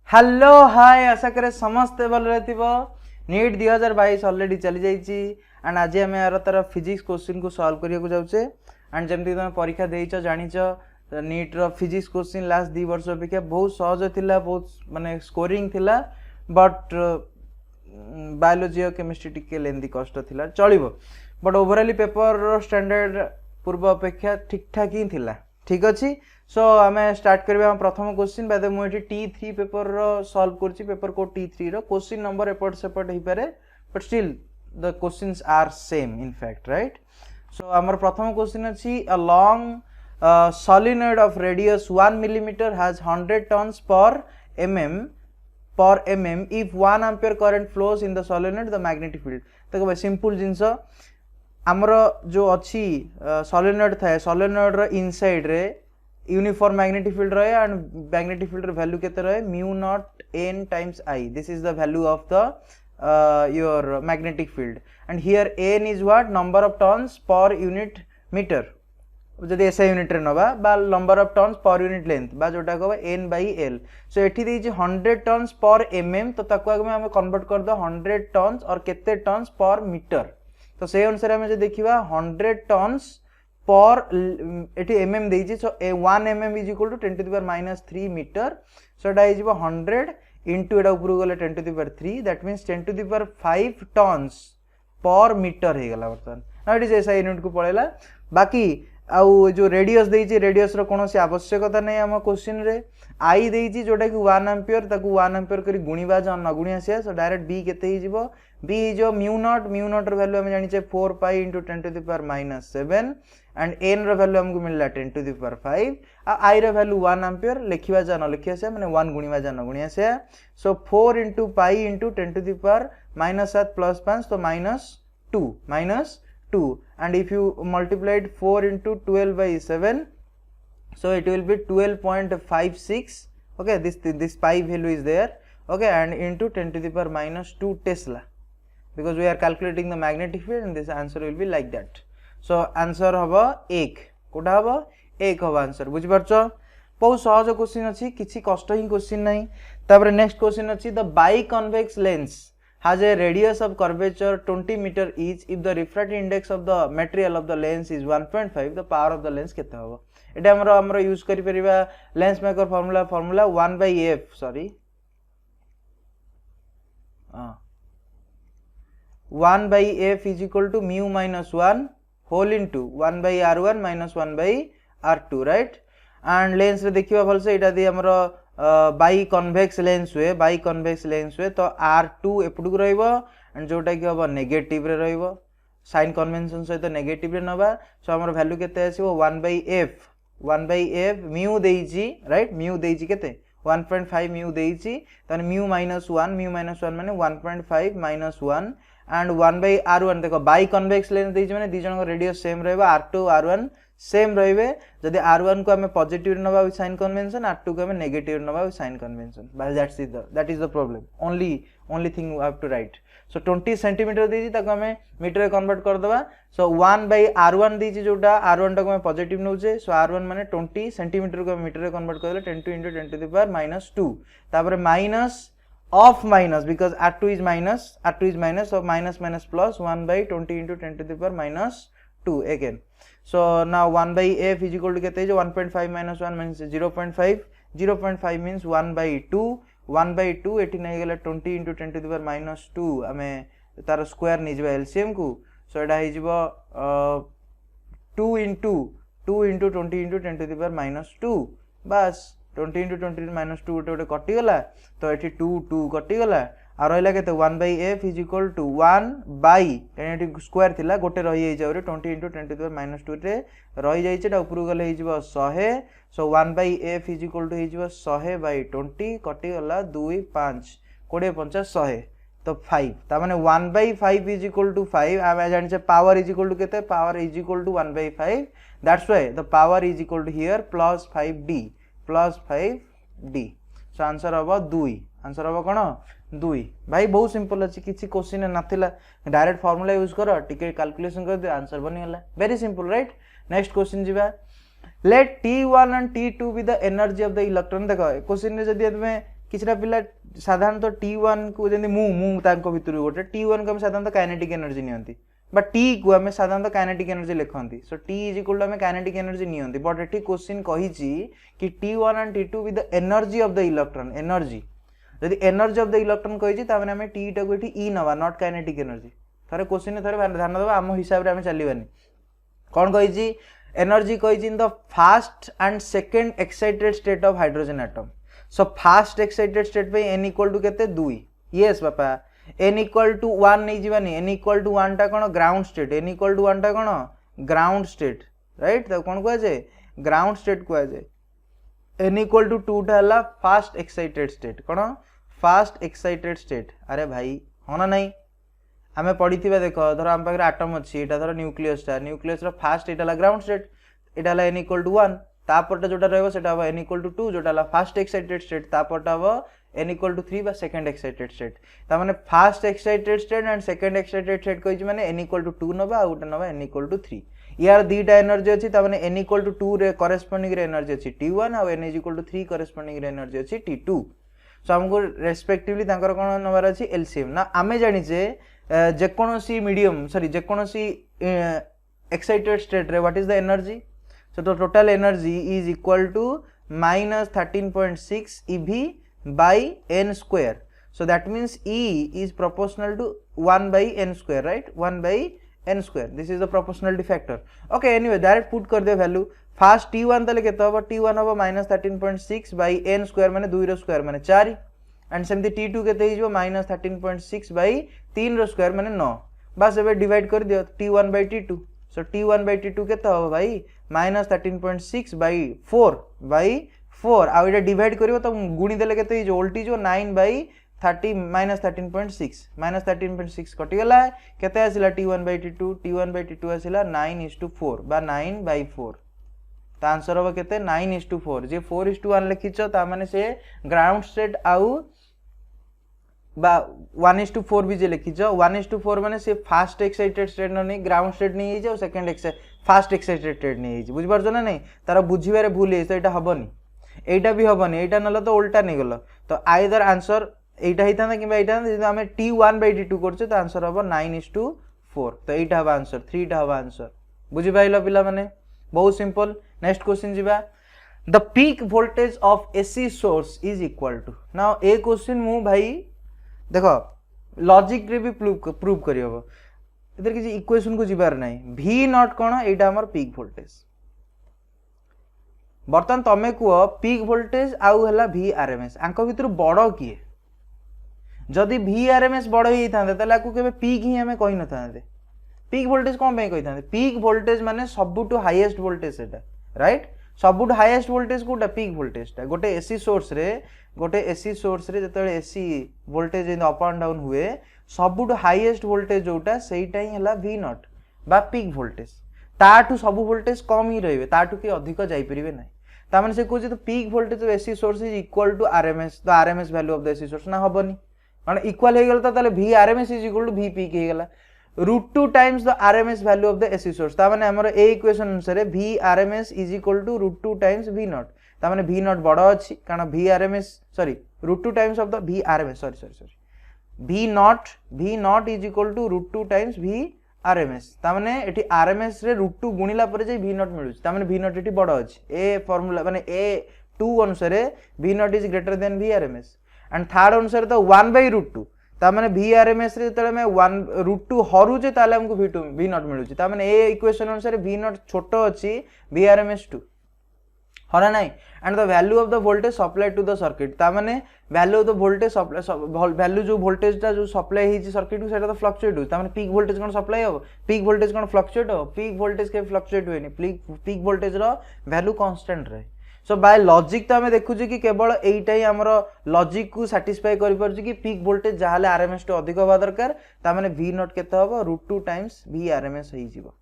Hello hi आशा करे समस्ते भले नीट 2022 ऑलरेडी चली जाइए एंड आज आम यार तार फिजिक्स क्वेश्चन को सॉल्व करने को जाऊे एंड जमती तुम परीक्षा देच जाच नीट रो फिजिक्स क्वेश्चन लास्ट 2 वर्ष अपेक्षा बहुत सहज थिला बहुत माने स्कोरिंग थिला बट बायोलोजी और केमिस्ट्री टिके लेंदी कष्ट थिला चलिबो बट ओवरऑली पेपर स्टैंडर्ड पूर्व अपेक्षा ठीक ठाक ही थिला ठीक अच्छी सो आम स्टार्ट करबा प्रथम क्वेश्चन बाद मुझे T3 पेपर सॉल्व करछि पेपर को T3 रो क्वेश्चन नंबर एपट सेपट हो पारे but still the questions are same in fact right so आमर प्रथम क्वेश्चन अछि a long solenoid of radius 1 millimeter has 100 tons per mm if 1 ampere current flows in the solenoid the magnetic field देखो simple जिंस आमर जो अच्छी solenoid थाए solenoid रो इनसाइड रे यूनिफॉर्म मैग्नेटिक फील्ड रहे एंड मैग्नेटिक फील्ड वैल्यू केते रहे mu naught n times I this is the value of the your magnetic field and here n is what number of turns per unit meter जदि SI unit रे नबा बा number of turns per unit length बा जोटा कहबा n by l सो एठी देछि 100 turns per mm तो ताको आगे हम कन्वर्ट कर दो 100 टर्न्स और केते टर्न्स पर मीटर तो से अनुसार हम जे देखिबा 100 टर्न्स पर एटी mm देछि so 1 mm is equal to 10 to the power minus 3 metre so एटा इज 100 इनटू एटा ऊपर गले 10 to the power 3 that means 10 to the power 5 tons per metre हे गला बर्तन ना इट इज एसआई यूनिट को पळेला बाकी आउ जो रेडियस देछि रेडियस रो कोनोसी आवश्यकता नै हम क्वेश्चन रे आई देछि जोटा कि 1 एम्पियर ताकू 1 एम्पियर करी गुणीबा ज न गुणिया से सो डायरेक्ट बी केते ही जिवो बी जो म्यू नॉट रो वैल्यू हम जानि छे 4 pi into 10 to the power minus 7 and n रो वैल्यू हमको मिलला 10 टू द पावर 5 आ i रो वैल्यू 1 एम्पियर लिखिबा जा न लिखिया से माने 1 गुणीबा जा न गुणिया से so 4 into pi into 10 to the power minus 7 plus 5 तो minus 2 and if you multiplied 4 into 12 by 7 so it will be 12.56 okay this pi value is there okay and into 10 to the power minus 2 tesla because we are calculating the magnetic field and this answer will be like that so answer haba 1 Kota हबो 1 हबो answer बुझि परछो बहुत सहज question अछि किछि कष्ट ही question नै तापर नेक्स्ट क्वेश्चन अछि the biconvex lens has a radius of curvature 20 meter each if the refractive index of the material of the lens is 1.5 the power of the lens केते हबो एटा हमरो यूज करि परिबा lens maker formula 1 by f sorry 1 by f is equal to mu minus 1 whole into 1 by r1 minus 1 by r2 right and lens रे देखिबा भलसे एटा दि हमरो by convex lens हुए तो R2 एपटू रहइबो एंड जोटा कि हबो नेगेटिव रे रहइबो साइन कन्वेंशन सहित नेगेटिव रे नबा सो हमर वैल्यू केते आसीबो 1 by f म्यू देइची राइट म्यू देइची केते 1.5 म्यू देइची तने म्यू माइनस 1 माने 1.5 माइनस 1 एंड 1 by r1 देखो बाई कन्वेक्स लेंस देइची माने दी जन radius same रहइबो R2 R1 same रहिबे जदि r1 को हमें पॉजिटिव नबा विथ साइन कन्वेंशन r2 को हमें नेगेटिव नबा विथ साइन कन्वेंशन बस that is the problem only thing you have to write so 20 centimetre देजी ताको हमें मीटर रे कन्वर्ट कर दबा सो 1 by r1 देजी जोटा r1 टा को हमें पॉजिटिव नउचे सो r1 माने 20 सेंटीमीटर को मीटर रे कन्वर्ट कर देले 10 to into 10 to the power minus 2 तापर minus of minus because r2 is minus so minus plus 1 by 20 into 10 to the power minus 2 again so now 1 by f is equal to kete 1.5 minus 1 means 0.5 means 1 by 2 एठी नै गेला 20 into 10 to the power minus 2 हमें तार square नै जबा LCM को सो एडा हे जबो 2 into 20 into 10 to the power minus 2 बस 20 into 20 to the minus 2 ओटे कटि गला तो एठी 2 कटि गला आ रहला केते 1 by f is equal to 1 by kinetic square थिला गोटे रहि जाय Jaware 20 into 10 to the minus 2 रे रहि जाय छेटा ऊपर गले हे जिवो 100 सो 1 by f is equal to हे जिवो 100 by 20 कटि गला 2 5 20 50 100 तो 5 ता माने 1 by 5 is equal to 5 आ जानि छे पावर is equal to केते power is equal to 1 by 5 that's why the power is equal to here plus 5d so answer हबो 2 आंसर हबो कोन 2 भाई बहुत सिंपल अछि किछि क्वेश्चन नथिला डायरेक्ट फार्मूला यूज करो टिके कैलकुलेशन कर दे आंसर बनि होला very simple right next question जिबा late T1 and T2 be the energy of the electron देखो क्वेश्चन रे जदी तमे किछटा पिला साधारणतः T1 को जमी भितर गोटे T1 को साधारणतः काइनेटिक एनर्जी नियंती बा T को आम साधारणतः काइनेटिक एनर्जी लिखती so T is equal to आम काइनेटिक एनर्जी नियंती बट एटी क्वेश्चन कही कि T1 and T2 with the energy of the electron energy जदि एनर्जी ऑफ द इलेक्ट्रॉन कही ताने आम T टाको ये ई नवा नॉट काइनेटिक एनर्जी थरे क्वेश्चन थरे ध्यान दबा आम हिसाब से आम चलवानी कौन कही एनर्जी कही in the fast and second excited state of hydrogen atom so fast excited state पे n इक्वल टू केते 2 यस बापा n इक्वल टू 1 नहीं जीवानी n इक्वल टू 1 टा कोन ground state n equal to 1 टा कोन ग्राउंड स्टेट राइट त कोन को जाय ग्राउंड स्टेट को जाय n इक्वल टू 2 टा हला फास्ट एक्साइटेड स्टेट कोन फास्ट एक्साइटेड स्टेट अरे भाई होना नहीं आमे पढ़ीथिबा देखो धर हम पाखरे एटम अछि एटा धर nucleus row fast Etah La ground state Etah La n equal to 1 तापरटा जोटा रहबो सेटा हबो n इक्वल टू 2 जोटा ला फास्ट एक्साइटेड स्टेट तापरटा हबो n इक्वल टू 3 बा सेकंड एक्साइटेड स्टेट ता माने fast excited state and second excited state कहि माने n इक्वल टू 2 नबा आ उटा नबा n इक्वल टू 3 यार दीटा एनर्जी अछि ता माने n इक्वल टू 2 रे करेस्पोंडिंग रे एनर्जी अछि T1 आ n इक्वल टू 3 करेस्पोंडिंग रे एनर्जी अछि T2 सो हमको रेस्पेक्टिवली तांकर कोन नंबर अछि एलसीएम ना आमे जानि जे जेकोनोसी मीडियम सॉरी जेकोनोसी एक्साइटेड स्टेट रे what is the energy so the total energy is equal to minus 13.6 ev by n square so that means E is proportional to 1 by n square right 1 by n square this is the proportionality factor okay anyway direct put कर दे value fast T1 तले केते होबो T1 होबो minus 13.6 by n square माने 2 रो square माने 4 and सेमती T2 केते हिजो minus 13.6 by 3 रो स्क्वायर माने 9 बस एबे डिवाइड कर दियो T1 by T2 so T1 by T2 केते होबो भाई minus 13.6 by 4 आ इटा डिवाइड करिवो तो गुणी देले केते हिजो वोल्टेज जो 9 by 30 minus 13.6 कटि गला केते आसिला T1 by T2 आसिला 9:4 बा 9 by 4 ता आंसर होबो केते 9:4 जे 4:1 लिखिचो ता माने से ग्राउंड स्टेट आउ बा 1:4 भी जे लिखिचो 1:4 माने से फास्ट एक्साइटेड स्टेट न नहीं ग्राउंड स्टेट नहीं हिजो सेकंड फास्ट एक्साइटेड स्टेट नहीं हिजो बुझ परछो ना नहीं तार बुझिबारे भूल हे तो एटा हबनी एटा भी हबनी एटा नला तो उल्टा नहीं गलो तो आइदर आंसर एटा हिता किबा एटा जे हमें T1 by T2 करछे तो आंसर हबो 9:4 तो एटा हबा आंसर 3 टा हबा आंसर बुझि पाइलो पिला माने बहुत सिंपल नेक्स्ट क्वेश्चन जिबा the peak voltage of AC source is equal to now ए क्वेश्चन मु भाई देखो लॉजिक रे भी प्रूव करि हबो इधर किसी इक्वेशन को जिबार नहीं V नॉट कोन एटा हमर पीक वोल्टेज बर्तन तमे को पीक वोल्टेज आउ हला VRMS आंको भितर बड़ किए जदि VRMS बड़ ही थांदे तला को केबे पीक ही हमें कहि न थांदे पीक वोल्टेज कोन पे कहि थांदे पीक वोल्टेज माने सबुटु हाईएस्ट वोल्टेज सेटा राइट सबुटु हाईएस्ट वोल्टेज कोटा पीक वोल्टेज ता गोटे एसी सोर्स रे जतले AC voltage in up and down हुए सबुटु हाईएस्ट वोल्टेज जोटा सेटा ही हला V नॉट बा पीक वोल्टेज ताठू सब वोल्टेज कम ही रहिबे ताठू के अधिक जाई परिबे नै ता माने से कहू जे तो peak voltage of AC source is equal to RMS the RMS value of the AC source ना हबनी माने इक्वल हे गेल ताले V RMS is equal to V peak हे गेला √2 times the RMS value of the AC source ता माने हमर ए इक्वेशन अनुसार V RMS is equal to √2 times V naught ता माने V नॉट बड़ अछि कारण V RMS sorry √2 times of the V RMS sorry V naught is equal to √2 times V RMS ता माने एठी आरएमएस रे √2 गुणिला पर जे V नॉट मिलुछ ता माने V नॉट एठी बड़ अछि ए फार्मूला माने A2 अनुसार V naught is greater than V RMS and third अनुसार तो 1/√2 ता माने V आरएमएस रे तले में 1/√2 हरु जे ताले हमको V नॉट मिलुछ ता माने ए इक्वेशन अनुसार V नॉट छोटो अछि V आरएमएस 2 हरा नहीं and the value of the voltage supply to the circuit ता माने value of the voltage supply value जो वोल्टेज ता जो सप्लाई ही सर्किट को सेटा तो फ्लक्चुएट हो ता माने पीक वोल्टेज कोन सप्लाई हो पीक वोल्टेज कोन फ्लक्चुएट हो पीक वोल्टेज के फ्लक्चुएट होय नि पीक वोल्टेज रो वैल्यू कांस्टेंट रहे सो बाय लॉजिक तो हमें देखु कि केवल एइटा ही हमरो लॉजिक को सैटिस्फाई करि परछु कि पीक वोल्टेज जाहाले आरएमएस तो अधिक होबा दरकार ता माने V नॉट केते होबो √2 टाइम्स V आरएमएस होई जिवो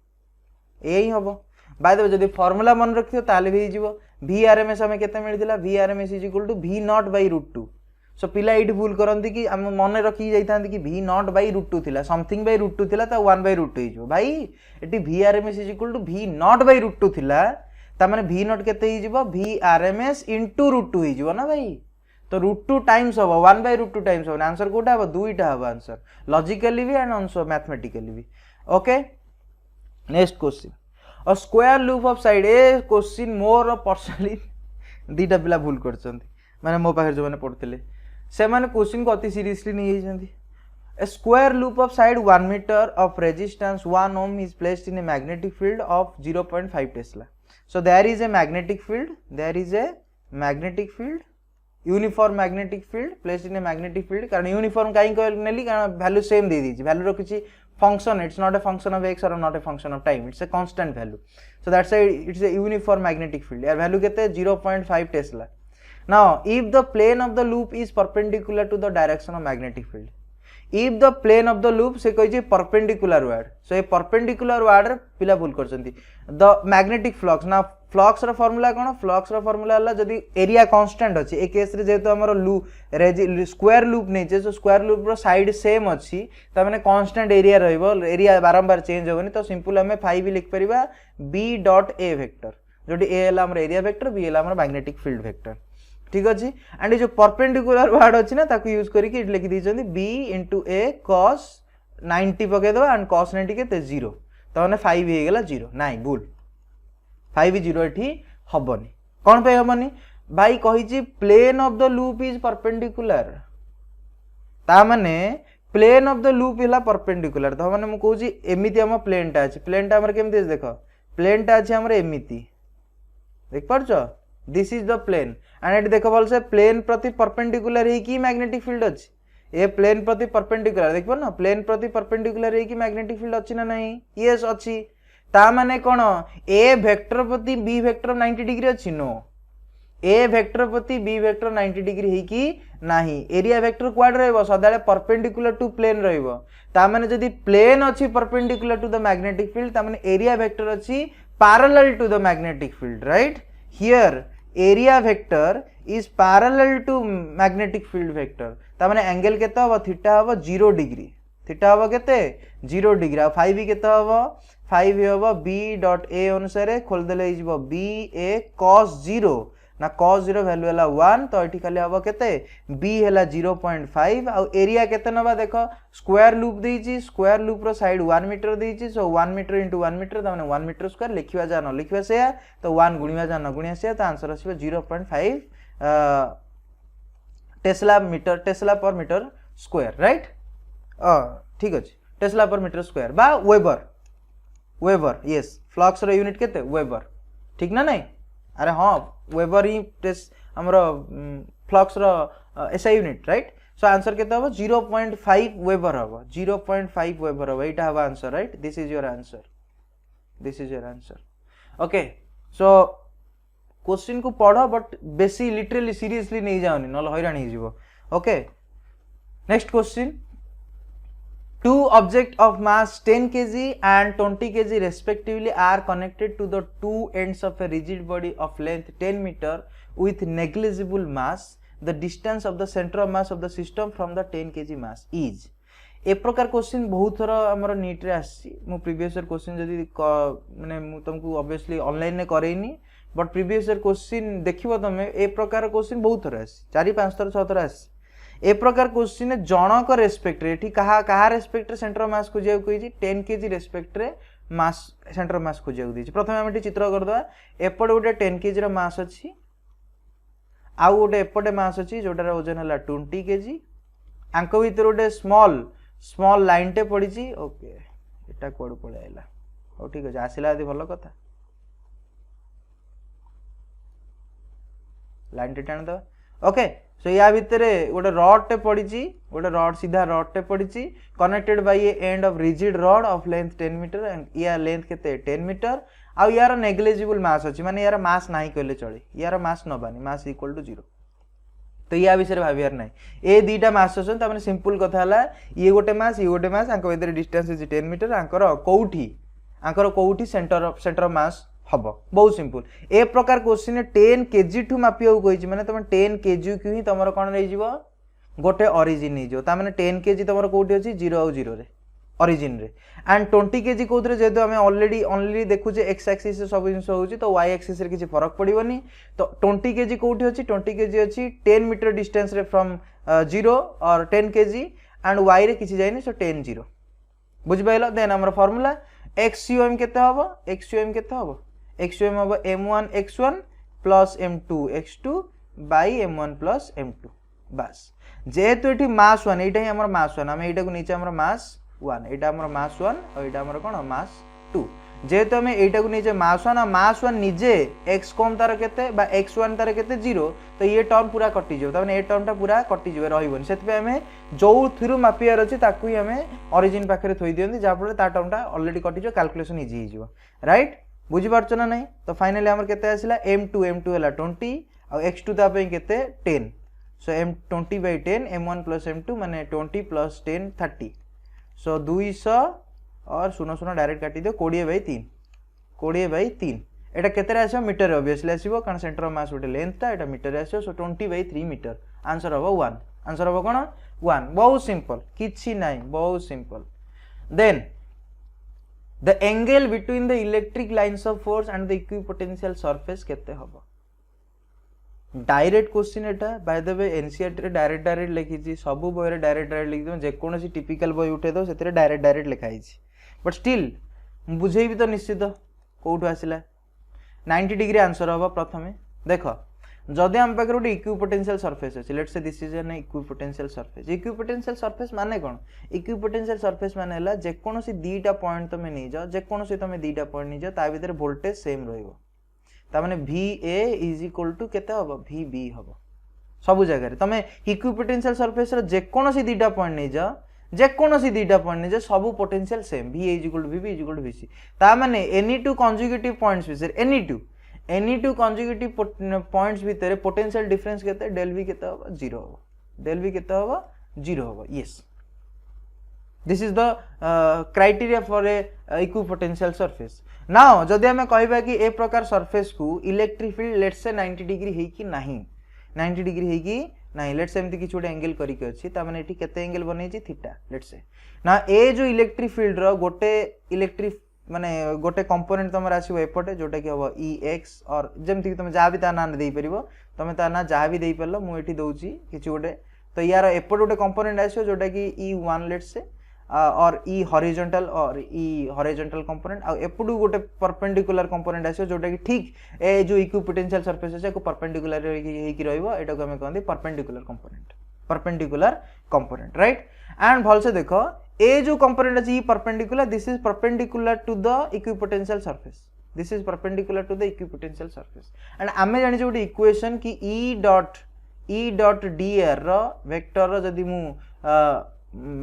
एही होबो बाय द वे जदी फार्मूला मन रखियो ताले भी जिवो V आरएमएस हमें केते मिलदिला V RMS is equal to V naught by √2 so पिला एठी भूल करंती कि हम मन रखी जाइतांती कि V नॉट बाय √2 थिला समथिंग बाय √2 थिला ता 1/√2 हिजो भाई एठी V RMS is equal to V naught by √2 थिला ता माने V नॉट केते हिजिवो V आरएमएस * √2 हिजिवो ना भाई तो √2 टाइम्स हम 1/√2 टाइम्स हम आंसर कोटा हम दुईटा हम आंसर लॉजिकली भी एंड ऑल्सो मैथमेटिकली भी okay next question a square loop of side a question मोर पर्सनली दीटा पिला भूल करछंती माने मो पाखर जो माने पढुतले से माने क्वेश्चन को अति सीरियसली नहीं जाइछंती A square loop of side 1 meter of resistance 1 ohm is placed in a magnetic field of 0.5 Tesla. So there is a magnetic field. There is a magnetic field. Uniform magnetic field placed in a magnetic field. कारण uniform काई कहली कारण value same दे दीजिए value रो किसी function. It's not a function of x or not a function of time. It's a constant value. So that's why it's a uniform magnetic field. यार value कितने 0.5 Tesla. Now if the plane of the loop is perpendicular to the direction of magnetic field. If the plane of the loop से कही perpendicular word so ये perpendicular word पिला भूल करछंती the magnetic flux ना flux रा formula कोन flux रा formula हला जदी area constant अछि ए केस रे जेतो हमर loop square loop नै जे square loop रो side same अछि त माने constant area रहइबो area बारंबार चेंज होबनी तो सिंपल हमें 5 लिख परिबा b डॉट a वेक्टर जोटी a हला हमर एरिया वेक्टर b हला हमर मैग्नेटिक फील्ड वेक्टर ठीक अच्छे एंड ये जो परपेंडिकुलर वर्ड अच्छी ना ताकू यूज करके लिखि दी b इंटू ए cos 90 पकईद एंड cos 90 के 0 तो मैंने 5 हो 0 नाई भूल 5 0 ये हेनी कौन पे हेनी भाई कही plane of the loop is perpendicular ता माने प्लेन ऑफ द लूप है परपेंडिकुलर तो मैंने मुझे कहूँ एमती आम प्लेनटा अच्छे प्लेनटा केमती देख प्लेनटा अच्छे आम एमती देख पार्छ this is the plane and ये देख भलसे प्लेन प्रति परपेंडिकुलर है मैग्नेटिक फील्ड अच्छी ए प्लेन प्रति परपेंडिकुलर देख ना प्लेन प्रति परपेंडिकुलर है मैग्नेटिक फील्ड अच्छी ना नहीं यस अच्छी ता माने कौन ए वेक्टर प्रति बी वेक्टर 90 डिग्री अच्छी नो ए वेक्टर प्रति बी वेक्टर 90 डिग्री है कि नहीं एरिया वेक्टर क्वाड रहइबो सदाले परपेंडिकुलर टू प्लेन रहइबो ता माने जदी प्लेन अच्छी perpendicular to the magnetic field ता माने एरिया वेक्टर अच्छी parallel to the magnetic field right here area vector is parallel to magnetic field vector ता माने एंगल केते हबो थीटा हबो 0 डिग्री थीटा हबो केते 0 डिग्री आ 5 केते हबो 5 हबो b डॉट a अनुसार खोल देले इजबो b a cos 0 ना cos 0 वैल्यू हला 1 तो एठी खाली हबो केते b हला 0.5 आ एरिया केते नबा देखो स्क्वायर लूप देइची स्क्वायर लूप रो साइड 1 मीटर देइची सो 1 मीटर इनटू 1 मीटर त माने 1 मीटर स्क्वायर लिखिवा जा न लिखिवा से तो 1 गुणिवा जा न गुणिया से त आंसर आसीबो 0.5 tesla per metre square right ठीक अछि टेस्ला पर मीटर स्क्वायर बा वेबर यस फ्लक्स रो यूनिट केते वेबर ठीक ना नहीं अरे हाँ वेबर ही हमरो फ्लक्स रो SI unit right so answer केते हबो 0.5 वेबर हबो 0.5 वेबर हबो एटा हबो answer right this is your answer okay so question को पढ़ो बट बेसी लिटरली सीरियसली नहीं जाओनी नल हैरान ही जीवो okay next question Two objects of mass 10 kg and 20 kg respectively are connected to the two ends of a rigid body of length 10 meter with negligible mass. The distance of the center of mass of the system from the 10 kg mass is. ए प्रकार question बहुत थर हमर NEET रे आसी मु previous year question जदी माने मु तुमको ऑब्वियसली ऑनलाइन ने करेनी बट प्रीवियस ईयर क्वेश्चन देखिबो तमे ए प्रकार क्वेश्चन बहुत थर आसी 4 5 थर 6 थर आसी ए प्रकार क्वेश्चन जनक रेस्पेक्ट रे ठीक कहा रेस्पेक्ट रे सेंटर ऑफ मास को जेउ कहि 10 केजी रेस्पेक्ट रे मास सेंटर ऑफ मास को जेउ दिछि प्रथमे हम एटी चित्र कर दवा एपटे गोटे 10 केजी रो मास अछि आ गोटे एपटे मास अछि जोटार वजन हला 20 केजी आंक भीतर गोटे स्मॉल लाइन टे पड़ी छी ओके एटा कोड पळे आइला ओ ठीक अछि आसिला यदि भलो कथा लाइन टे टाण दवा ओके सो या भितर गोटे रड टे पड़ी गोटे रड सीधा रड टे पड़ी connected by a end of rigid rod of length 10 meter and या लेंथ केते 10 मीटर आ यार नेग्लिजिबल मास अछि माने यार मास नाही कहले चले यार मास नबानी मास इक्वल टू 0 तो या विषय भाबियार नाही ए दीटा मास अछन त माने सिंपल कथा हला ये गोटे मास आंक भीतर डिस्टेंस इज 10 मीटर आंकर कोउठी सेंटर ऑफ मास हबो बहुत सिंपल ए प्रकार क्वेश्चन 10 केजी ठू मापियो कहि माने तुम 10 केजी क्यू ही तमरो कोन नै जीवो गोटे ओरिजिन नै जो ता माने 10 केजी तमरो कोठी अछि 0 और 0 रे ओरिजिन रे एंड 20 केजी कोथरे जेतो हमें ऑलरेडी ओनली देखुचे एक्स एक्सिस से सब जिंस होउची तो वाई एक्सिस रे किछि फरक पड़िबोनी तो 20 केजी कोठी अछि 20 केजी अछि 10 मीटर डिस्टेंस रे फ्रॉम 0 और 10 केजी एंड वाई रे किछि जाइनी सो 10 0 बुझ पाइलो देन हमर फार्मूला एक्सयूएम केते हबो एक्सयूएम केते हबो एक्सयूएम हबो m1 x1 plus m2 x2 bye m1 plus m2 बस जेहेतु एठी मास 1 एटा ही हमर मास 1 हम एटा को नीचे हमर मास 1 एटा हमर मास 1 और एटा हमर कोन मास 2 जेहेतु हमें एटा को नीचे मास 1 और मास 1 निजे x कम तार केते बा x1 तार केते 0 तो ये टर्म पूरा कटि जो तने ए टर्मटा पूरा कटि जो रहिबोन सेत पे हमें जो थ्रू मापियार अछि ताकू ही हमें ओरिजिन पाखरे थोई दियंती जा फले ता टर्मटा ऑलरेडी कटि जो कैलकुलेशन इजी ही जो राइट बुझी पारछ ना नहीं तो फाइनली हमर केते आसिला m2 हला 20 और x2 ता पे केते 10 सो m20 by 10 m1 plus m2 माने 20 plus 10 30 सो 200 और सुनो सुनो डायरेक्ट काटी दियो 20 by 3 एटा केते आछो मीटर ऑब्वियसली आसीबो कारण सेंटर ऑफ मास उठे लेंथ ता एटा मीटर आछो सो 20 by 3 मीटर आंसर हबो 1 आंसर हबो कोन 1 बहुत सिंपल किछि नाही बहुत simple then the angle between the electric lines of force and the equipotential surface केते हबो डायरेक्ट क्वेश्चन एटा बाय द वे एनसीईआरटी रे डायरेक्ट लिखी छी सब बॉय रे डायरेक्ट लिखि दो जे कोनोसी टिपिकल बॉय उठे दो सेते डायरेक्ट लिखाई छी बट स्टिल बुझेई भी तो निश्चित कोठो आसिला 90 डिग्री आंसर हबो प्रथमे देखो जदि हम पाकर उठे इक्विपोटेंशियल सरफेस अछि let's say this is an equipotential surface माने कोन इक्विपोटेंशियल सरफेस माने हला जे कोनोसी दीटा पॉइंट तमे नै जाओ जे कोनोसी तमे दीटा पॉइंट नै जाओ ता भीतर वोल्टेज सेम रहइबो ता माने VA इज इक्वल टू केते हबो VB हबो सब जगह रे तमे इक्विपोटेंशियल सरफेस रे जे कोनोसी दीटा पॉइंट नै जा जे कोनोसी दीटा पॉइंट नै जा सब potential same VA is equal to VB is equal to VC ता माने any two conjugative points which any two conjugative points भीतर पोटेंशियल डिफरेंस केते del V केते हबो 0 हबो del V केते हबो 0 हबो yes this is the criteria for a equipotential surface now जदि हमें कहबा कि ए प्रकार सरफेस को electric field let's say 90 degree हे कि नहीं 90 डिग्री हे कि नहीं लेट्स से एमती किछ गोटे एंगल करी के अछि ता माने एठी केते एंगल बनै छि थीटा लेट्स से ना ए जो इलेक्ट्रिक फील्ड रो गोटे इलेक्ट्रिक माने गोटे कंपोनेंट तमर आसीबो एपटे जोटा कि हबो EX और जेमती कि तुम जा भी ता ना देई परिबो तमे ता ना जा भी देई परलो मु एठी दोउची किछ गोटे तो यार एपटे गोटे कंपोनेंट आसीबो जोटा कि E1 लेट्स से और ई हॉरिजॉन्टल कंपोनेंट आ एपडू गोटे परपेंडिकुलर कंपोनेंट आसीबो जोटा कि ठीक ए जो इक्विपोटेंशियल सरफेस আছে को परपेंडिकुलर हे कि रहइबो एटा को हमें कहंदी परपेंडिकुलर कंपोनेंट राइट एंड भल से देखो ए जो कंपोनेंट अछि perpendicular this is perpendicular to the equipotential surface and आमे जानि जोटी इक्वेशन कि E डॉट dr रो वेक्टर रो जदी मु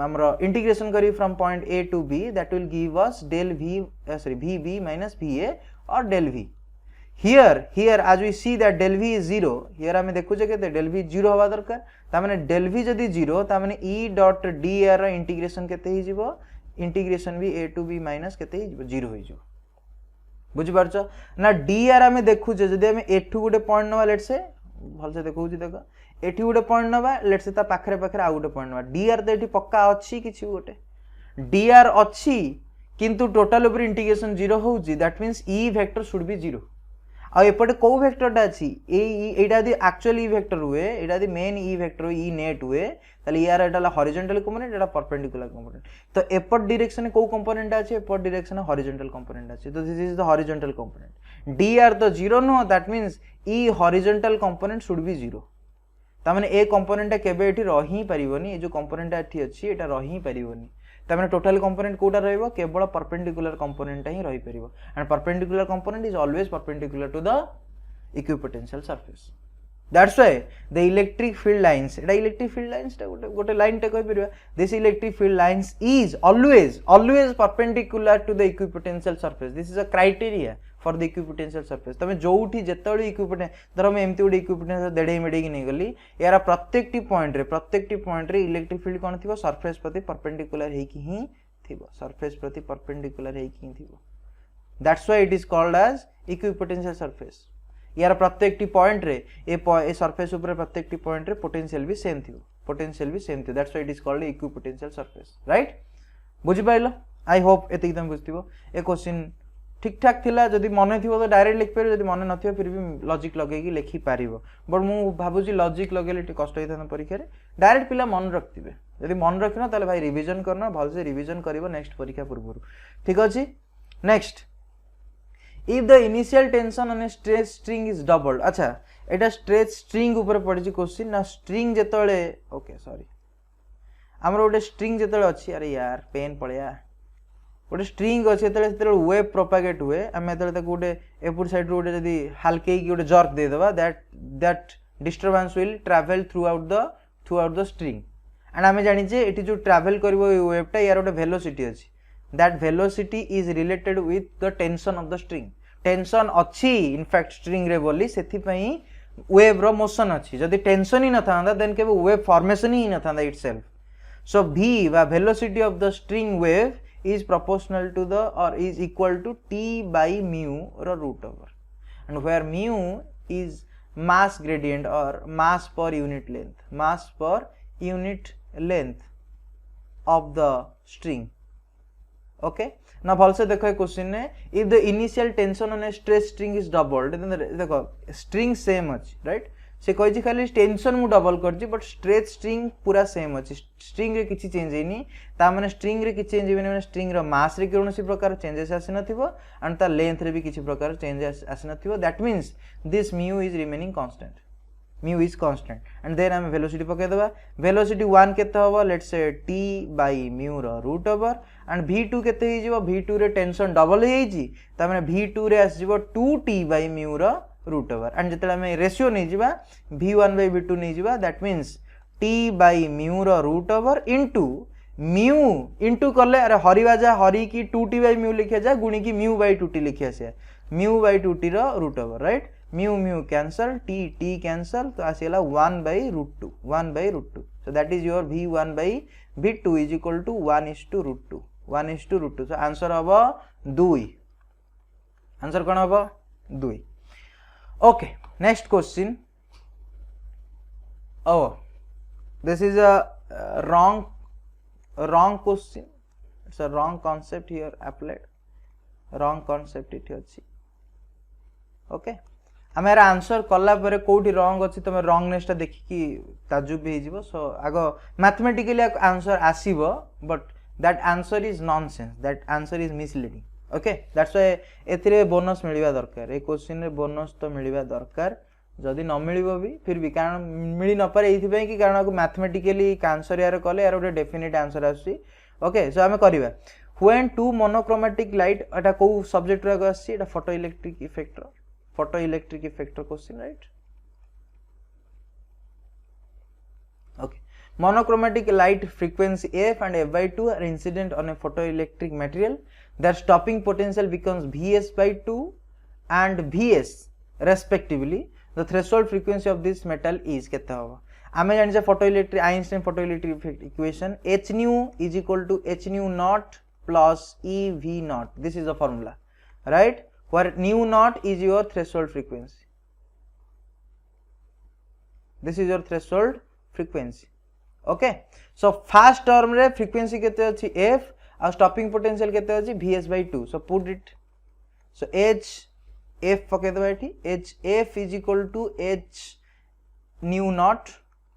हमरो इंटीग्रेशन करी from point A to B that will give us del V VB minus VA or del V here as we see that del V is 0 here हमें देखु जे केते del V 0 होबा दरकार ता माने del V जदी 0 ता माने E डॉट dr रो इंटीग्रेशन केते ही जीवो इंटीग्रेशन भी A to B माइनस केते ही जीवो 0 होई जो बुझि पारछो ना dr हमें देखु जे जदी हमें एठू गोटे पॉइंट नवा लेट्स से भल से देखौ छी देखो एठी गोटे पॉइंट नवा लेट्स से ता पाखरे पाखरे आ गोटे पॉइंट नवा dr तो एठी पक्का अछि किछि गोटे dr अछि किंतु टोटल ऊपर इंटीग्रेशन 0 होउची that means E vector should be 0 आ एपटे को वेक्टरटा अछि एटा दि एक्चुअल E वेक्टर हुए एटा दि main E vector E net हुए ताले यार एटा हॉरिजॉन्टल कंपोनेंट एटा परपेंडिकुलर कंपोनेंट तो एपट डायरेक्शन को कंपोनेंट अछि एपट डायरेक्शन हॉरिजॉन्टल कंपोनेंट अछि तो this is the horizontal component dr तो 0 know that means E horizontal component should be 0 ता माने ए कंपोनेंट केबे एठी रही परिबोनी ए जो कंपोनेंट एठी अछि एटा रही परिबोनी ता माने टोटल कंपोनेंट कोटा रहइबो केवल परपेंडिकुलर कंपोनेंट ही रही परिबो and perpendicular component is always perpendicular to the equipotential surface that's why the electric field lines एटा इलेक्ट्रिक फील्ड लाइंस ता गोटे लाइन टे कहि परिबा this electric field lines is always perpendicular to the equipotential surface this is a criteria for the equipotential surface तमे जोठी जेतबे इक्विपोटेंस धर हम एमती गोटे इक्विपोटेंशियल देडे मेडे कि नै गली यार प्रत्येकटी पॉइंट रे इलेक्ट्रिक फील्ड कोन थिबो सरफेस प्रति परपेंडिकुलर हे कि ही थिबो सरफेस प्रति परपेंडिकुलर हे कि थिबो that's why it is called as equipotential surface यार प्रत्येकटी पॉइंट रे ए सरफेस ऊपर प्रत्येकटी पॉइंट रे पोटेंशियल भी सेम थिबो that's why it is called equipotential surface right बुझिपाइल आई होप एति तुम बुझिथिबो ए क्वेश्चन ठीक ठाक थिला जदि मन थिबो तो डायरेक्ट लिख पारिबो जदि मन नथिबो फिर भी लॉजिक लगेगी लिखि पारिबो बट मु भाबुची लॉजिक लगेले टी कष्ट होइथान परीक्षा रे डायरेक्ट पिला मन रखथिबे जदि मन रखिनो ताले भाई रिवीजन करना भल से रिवीजन करिवो नेक्स्ट परीक्षा पूर्व ठीक अछि next if the initial tension on a stress string is doubled अच्छा एटा स्ट्रेच स्ट्रिंग ऊपर पड़ी क्वेश्चन ना स्ट्रिंग जेतले ओके सॉरी हमर गोटे स्ट्रिंग जेतले अछि अरे यार पेन पळया गोटे स्ट्रिंग अछि जेतले वेव प्रोपागेट हुए हम जेतले त गोटे एपुर साइड रो गोटे जदी हल्के की गोटे जर्क दे देबा that disturbance will travel through out the string and हमें जानि जे एटी जो ट्रैवल करबो वेवटा यार गोटे वेलोसिटी अछि that velocity is related with the tension of the string tension अच्छी इनफैक्ट स्ट्रिंग रे बोली सेथि पई वेव रो मोशन अच्छी जदी टेंशन ही न थांदा देन के वेव फॉर्मेशन ही न थांदा itself so v वा velocity of the string wave is proportional to the or is equal to t by mu rho root over and where mu is mass gradient or mass per unit length of the string okay ना भल से देखो question ने if the initial tension on A stretch string is doubled देखो string same अछि right से कहि खाली टेंशन मु डबल करछि बट स्ट्रेच स्ट्रिंग पूरा सेम अछि स्ट्रिंग रे किछि चेंज हेनी ता माने स्ट्रिंग रे किछि चेंज हेनी माने स्ट्रिंग रो मास रे कोनोसी प्रकार चेंजेस आसी नथिबो एंड ता लेंथ रे भी किछि प्रकार चेंजेस आसी नथिबो that means this mu is remaining constant mu is constant and then हम velocity पके दबा velocity 1 केते होबो let's say t by mu rho root over and v2 केते ही जीवो v2 रे टेंशन डबल हे जी त माने v2 रे आस जीवो 2t by mu rho root over and जतले हम रेशियो नै जीवा v1 by v2 नै जीवा that means t by mu rho root over into mu into करले अरे हरिवा जा हरि की 2t by mu लिखिया जा गुणी की mu by 2t लिखिया से mu by 2t rho root over right mu cancel t cancel तो आसीला 1 by root 2 so that is your v1 by v2 is equal to 1 is to root 2 so answer हबो 2 answer कोन हबो 2 okay next question oh this is a wrong question it's a wrong concept here applied wrong concept it अछि okay हमारा answer कला परे कोठी wrong अछि तमे wrongness ता देखि कि ताजुब भी हिजिबो सो आगो मैथमेटिकली आंसर आसीबो but that answer is nonsense that answer is misleading okay that's why एथिरे बोनस मिलिबा दरकार ए क्वेश्चन रे बोनस तो मिलिबा दरकार जदी न मिलिबो भी फिर भी कारण मिली न पारे एथि पई कि कारण को मैथमेटिकली आंसर यार कले यार ओटे डेफिनेट आंसर आसी ओके सो हमें करबा व्हेन टू मोनोक्रोमैटिक लाइट एटा को सब्जेक्ट रे आसी एटा photo electric effect question right okay monochromatic light frequency f and f by 2 are incident on a photoelectric material their stopping potential becomes vs by 2 and vs respectively the threshold frequency of this metal is kete hobo ame jani je photoelectric Einstein photoelectric effect equation h nu is equal to h nu naught plus e v naught this is the formula right where nu naught is your threshold frequency this is your threshold frequency okay so first term रे frequency केते अछि f और stopping potential केते अछि vs by 2 so put it so h f पके दबा एठी h f is equal to h nu naught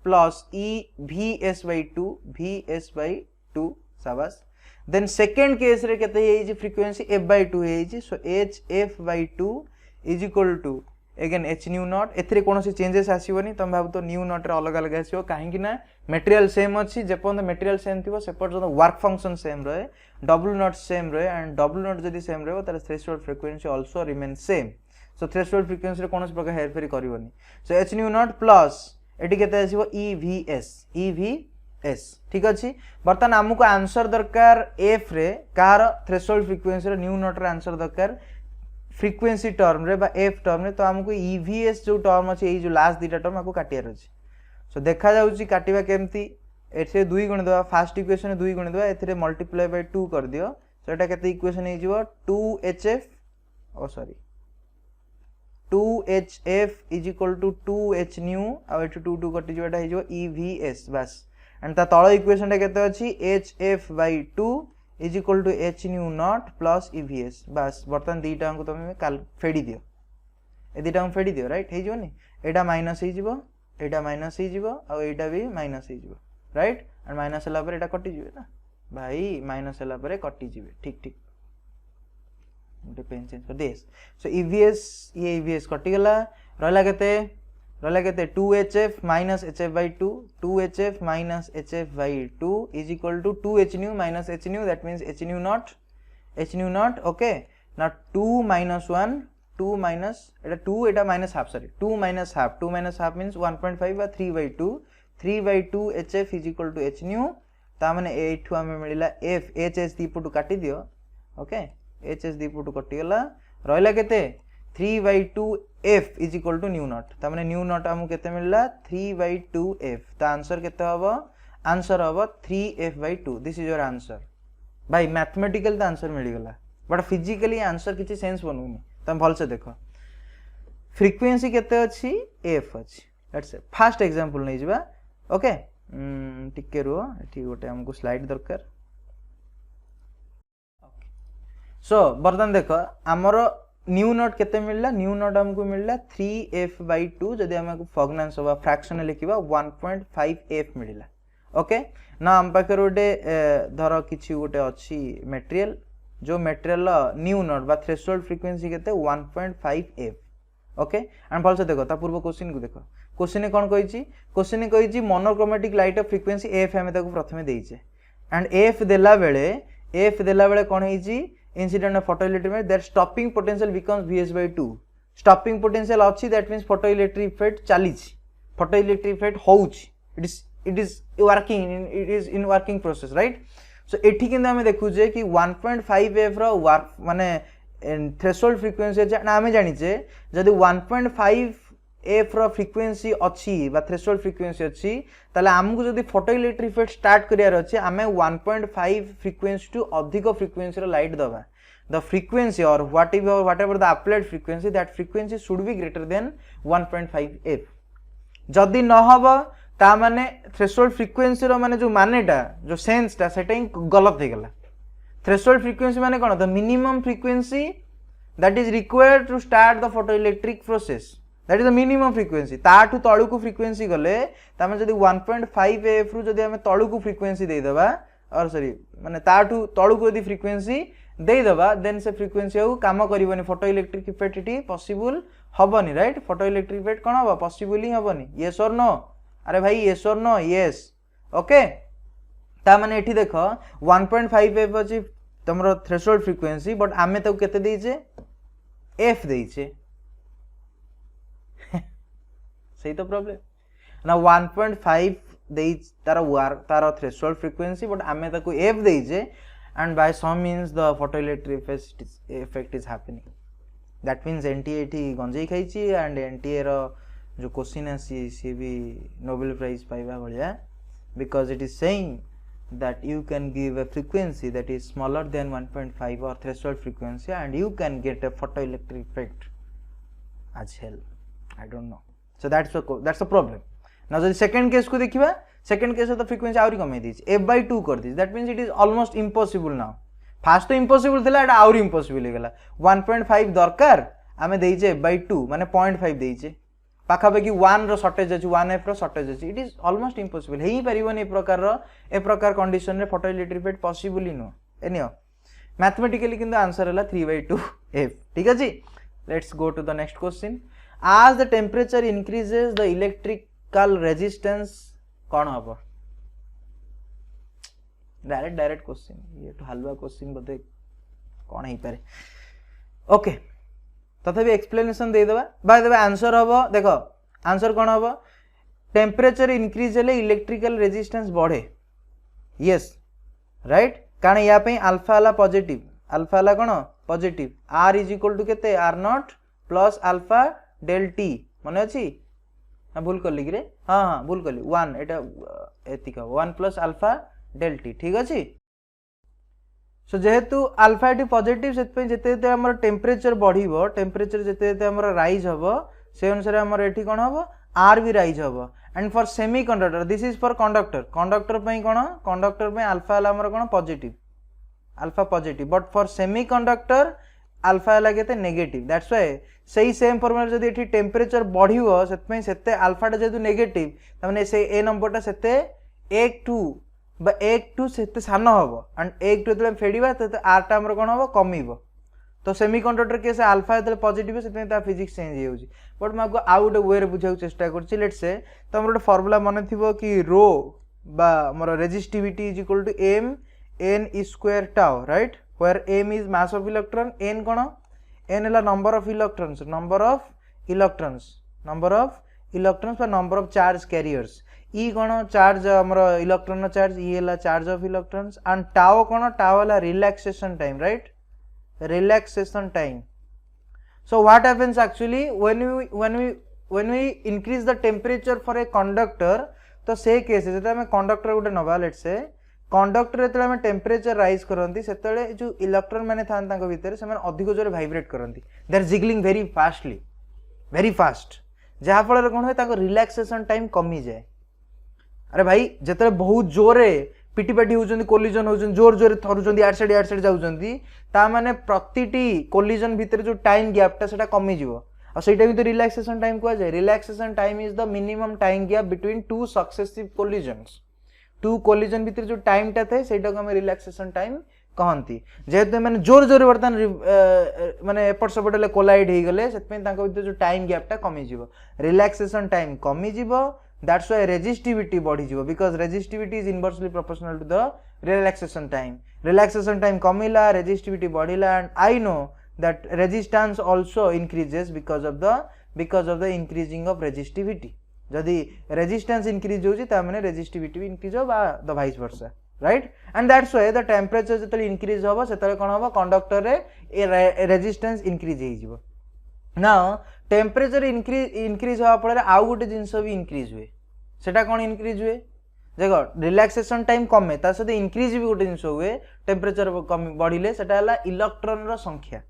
plus e vs by 2 शाबाश then second case रे केते हे जी frequency f by 2 hey ji so h f by 2 is equal to again h nu naught एथरे कोनोसी changes आसीबोनी तम भाबु तो nu naught रे अलग अलग आसीबो काहे कि ना मटेरियल सेम अछि जेपन मटेरियल सेम थिबो सेपर जो वर्क फंक्शन सेम रहे w naught सेम रहे एंड w naught जदी सेम रहे तार threshold frequency also remain same so threshold frequency रे कोनोसी प्रकार हेरफेर करिवोनी सो h nu naught plus eighty केते आसीबो evs ठीक अछि बर्तन हमको आंसर दरकार f रे कार थ्रेशोल्ड फ्रीक्वेंसी रे न्यू नॉट रे आंसर दरकार फ्रीक्वेंसी टर्म रे बा f टर्म रे तो हमको evs जो टर्म अछि ए जो लास्ट दीटा टर्म हमको काटियार अछि सो देखा जाउची काटिबा केमती एथे 2 गुण देबा फर्स्ट इक्वेशन 2 गुण देबा एथे मल्टीप्लाई बाय 2 कर दियो सो एटा केते इक्वेशन हे जिवो 2hf ओ sorry 2hf is equal to 2h nu आ एठी 2 कटि जिवो एटा हे जिवो evs बस एंड ता तळ इक्वेशन टा केते अछि hf by 2 is equal to H nu naught plus EVS बस बर्तमान दीटा को तुम फेड़ी दियो ए दीटा को फेड़ी दियो राइट होनी एटा माइनस एटा माइनस हो एटा भी माइनस हो राइट एंड माइनस होला पर एटा कटि जिवे ना भाई माइनस होला पर कटि जिवे ठीक ठीक गोटे पेन चेंज कर देस सो ईवीएस ये ईवीएस कटि गला रहला केते 2hf minus hf by 2 2hf minus hf by 2 is equal to 2h nu minus h nu that means h nu not okay now 2 minus 1 2 minus eta 2 eta minus half sorry 2 minus half means 1.5 by 3 by 2 3 by 2 hf is equal to h nu ता माने एठु हमें मिलिला f hs दीपुटु काटी दियो okay hs दीपुटु कटि गला रहला केते 3 by 2 f is equal to new not ता माने न्यू नॉट हमु केते मिलला 3 by 2 f ता आंसर केते हबो आंसर हबो 3f by 2 this is your answer भाई मैथमेटिकल ता आंसर मिल गला बट फिजिकली आंसर किछि सेंस बनउनी तम भल से देखो फ्रीक्वेंसी केते अछि f अछि लेट्स से फर्स्ट एग्जांपल नै जिबा ओके टिके रो एठी गोटे हमको स्लाइड दरकार ओके सो बर्तन देखो हमरो न्यू नॉट केते मिलला न्यू नॉट हमको मिलला 3f by 2 जदि हमको भग्नांश बा फ्रैक्शन लिखिबा 1.5f मिलला ओके ना हम पाकर गोटे धर किछि गोटे अछि मटेरियल जो मटेरियल न्यू नॉट बा थ्रेशोल्ड फ्रीक्वेंसी केते 1.5f ओके एंड फॉल्स देखो ता पूर्व क्वेश्चन को देखो क्वेश्चन कोन कहिछि monochromatic light of frequency f हमें ताको प्रथमे देइछे एंड f देला बेले कोन हिछि incident of photoelectric that stopping potential becomes vs by 2 stopping potential अच्छी that means photoelectric effect चलीछि photoelectric effect होउछि it is in working process right so एठी किंतु हमें देखु जे कि 1.5f रो वर्क माने थ्रेशोल्ड फ्रीक्वेंसी जे हमें जानि जे जदि 1.5f रो फ्रीक्वेंसी अच्छी बा थ्रेशोल्ड फ्रीक्वेंसी अच्छी ताले हमकु जदि फोटोइलेक्ट्रिक इफेक्ट स्टार्ट करियार अछि हमें 1.5 फ्रीक्वेंसी टू अधिक फ्रीक्वेंसी रो लाइट दबा the frequency or whatever the applied frequency that frequency should be greater than 1.5f जदि न हबो ता माने थ्रेशोल्ड फ्रीक्वेंसी रो माने जो मानेटा जो सेंस ता सेटा गलत हे गला थ्रेशोल्ड फ्रीक्वेंसी माने कोन the minimum frequency that is required to start the photoelectric process that is the minimum frequency ताठू तळु को फ्रीक्वेंसी गले तामे जदि 1.5f रु जदि हमें तळु को फ्रीक्वेंसी दे देबा और सॉरी माने ताठू तळु को यदि फ्रीक्वेंसी दे देबा देन से फ्रीक्वेंसी हो काम करिवनी फोटोइलेक्ट्रिक इफेक्ट इटी पॉसिबल हबनी राइट फोटोइलेक्ट्रिक इफेक्ट कोन हबो पॉसिबल ही हबनी यस और नो अरे भाई यस और नो यस ओके ता माने एठी देखो 1.5f अछि तमरो थ्रेशोल्ड फ्रीक्वेंसी बट आमे तो केते देइछे f देइछे सही तो प्रॉब्लम ना 1.5 देइ तार थ्रेशोल्ड फ्रीक्वेंसी बट आमे ताको f देइछे and by some means the photoelectric effect is happening that means NTA एठी गंजई खाइछि and NTA रो जो क्वेश्चन है सी भी नोबेल प्राइज पाइबा भलिया because it is saying that you can give a frequency that is smaller than 1.5 or threshold frequency and you can get a photoelectric effect as hell I don't know so that's a problem now the second case को देखिबा second case तो frequency आउरी कमे this f by 2 कर this that means it is almost impossible now fast तो impossible थिला एटा आउरी impossible हे गेला 1.5 दरकार हमें देइचे f by 2 माने 0.5 देइचे पाखा बेकी 1 रो शॉर्टेज अछि 1f रो शॉर्टेज अछि इट इज ऑलमोस्ट इम्पॉसिबल हेई परिबोनी ए प्रकार कंडीशन रे फोटोइलेक्ट्रिक इफेक्ट पॉसिबल ही नो एनियो मैथमेटिकली किंतु आंसर हला 3 by 2 f ठीक अछि let's go to the next question as the temperature increases the electrical resistance कौन हम डायरेक्ट क्वेश्चन ये तो हलवा क्वेश्चन बोधे कौन है पारे ओके तथापि एक्सप्लेनेशन दे देबा बाय देबा आंसर हबो देखो आंसर कौन हबो टेम्परेचर इंक्रीज हेले इलेक्ट्रिकल रेजिस्टेंस बढ़े यस राइट कारण या पे अल्फा वाला कौन positive r is equal to केते r naught plus alpha del t माने अछि भूल कर लिखरे हाँ भूल कर ली 1 एटा एतिका 1 प्लस अल्फा डेल टी ठीक अछि सो जेहेतु अल्फा एटी पॉजिटिव सेत पे जेते हमर टेम्परेचर बढ़िबो टेम्परेचर जेते हमर राइज हबो से अनुसार हमर एटी कोन हबो r भी राइज हबो and for semiconductor this is for conductor पे कोन कंडक्टर पे अल्फा वाला हमर कोन positive alpha positive but for semiconductor alpha है केते नेगेटिव दैट्स व्हाई सही सेम फॉर्मूला जदी एठी टेम्परेचर बढ़िवो सेतपई सेते अल्फा टा जेतु नेगेटिव तमाने से ए नंबर टा सेते 1 बा 1 सेते सान हबो एंड 1 जते फेडिबा तते आर टा हमर कोन हबो कमिबो तो सेमीकंडक्टर केस अल्फा जते पॉजिटिव सेते ता फिजिक्स चेंज हे होजी बट मैं आपको आउट वे रे बुझाउ चेष्टा करछि लेट्स से तो हमर फॉर्मूला मन थिबो कि रो बा हमर resistivity is equal to m n e square tau right where m is mass of electron n कोन n है number of electrons number of electrons पर number of charge carriers e cone charge हमर electron charge e है charge of electrons and tau cone tau है relaxation time right relaxation time so what happens actually when we increase the temperature for a conductor तो से case जेटा हम conductor गोटे नबा let's say conductor जेते हम temperature rise करंती सेतेले जो electron माने थान तांको भीतर से माने अधिक जोरे वाइब्रेट करंती they are jiggling very fast जहा फल कोन होय तांको रिलैक्सेशन टाइम कमी जाए अरे भाई जेते बहुत जोरे पिटी पाटी होउचंदी कोलिजन होउचंदी जोर जोरे थरुचंदी आट साइड जाउचंदी ता माने प्रतिटी कोलिजन भीतर जो टाइम गैप ता सेटा कमी जिवो और सेटा भी तो रिलैक्सेशन टाइम को जाए relaxation time is the minimum time gap between two successive collisions two collision भीतर जो टाइम टा थे सेटा को हम रिलैक्सेशन टाइम कहंती जेते माने जोर जोर वर्तन माने एपट सपटले कोलाइड हे गले सेतपे तांको भीतर जो टाइम गैप टा कमी जिवो रिलैक्सेशन टाइम कमी जिवो दैट्स व्हाई रेजिस्टिविटी बढ़ी जिवो because resistivity is inversely proportional to the relaxation time कमिला रेजिस्टिविटी बढ़िला and I know that resistance also increases because of the increasing of resistivity जदि resistance increase होची ता माने resistivity भी increase हो बा the vice versa right and that's why the temperature जतले increase होबो सेतले कोन होबो कंडक्टर रे resistance increase हे जिवो now temperature increase होआ पड़े आउ गोटे जिंस भी increase हुए सेटा कोन increase हुए देखो रिलैक्सेशन टाइम कमे ता सते increase भी गोटे जिंस हुए टेम्परेचर कम बढ़िले सेटा हला इलेक्ट्रॉन रो संख्या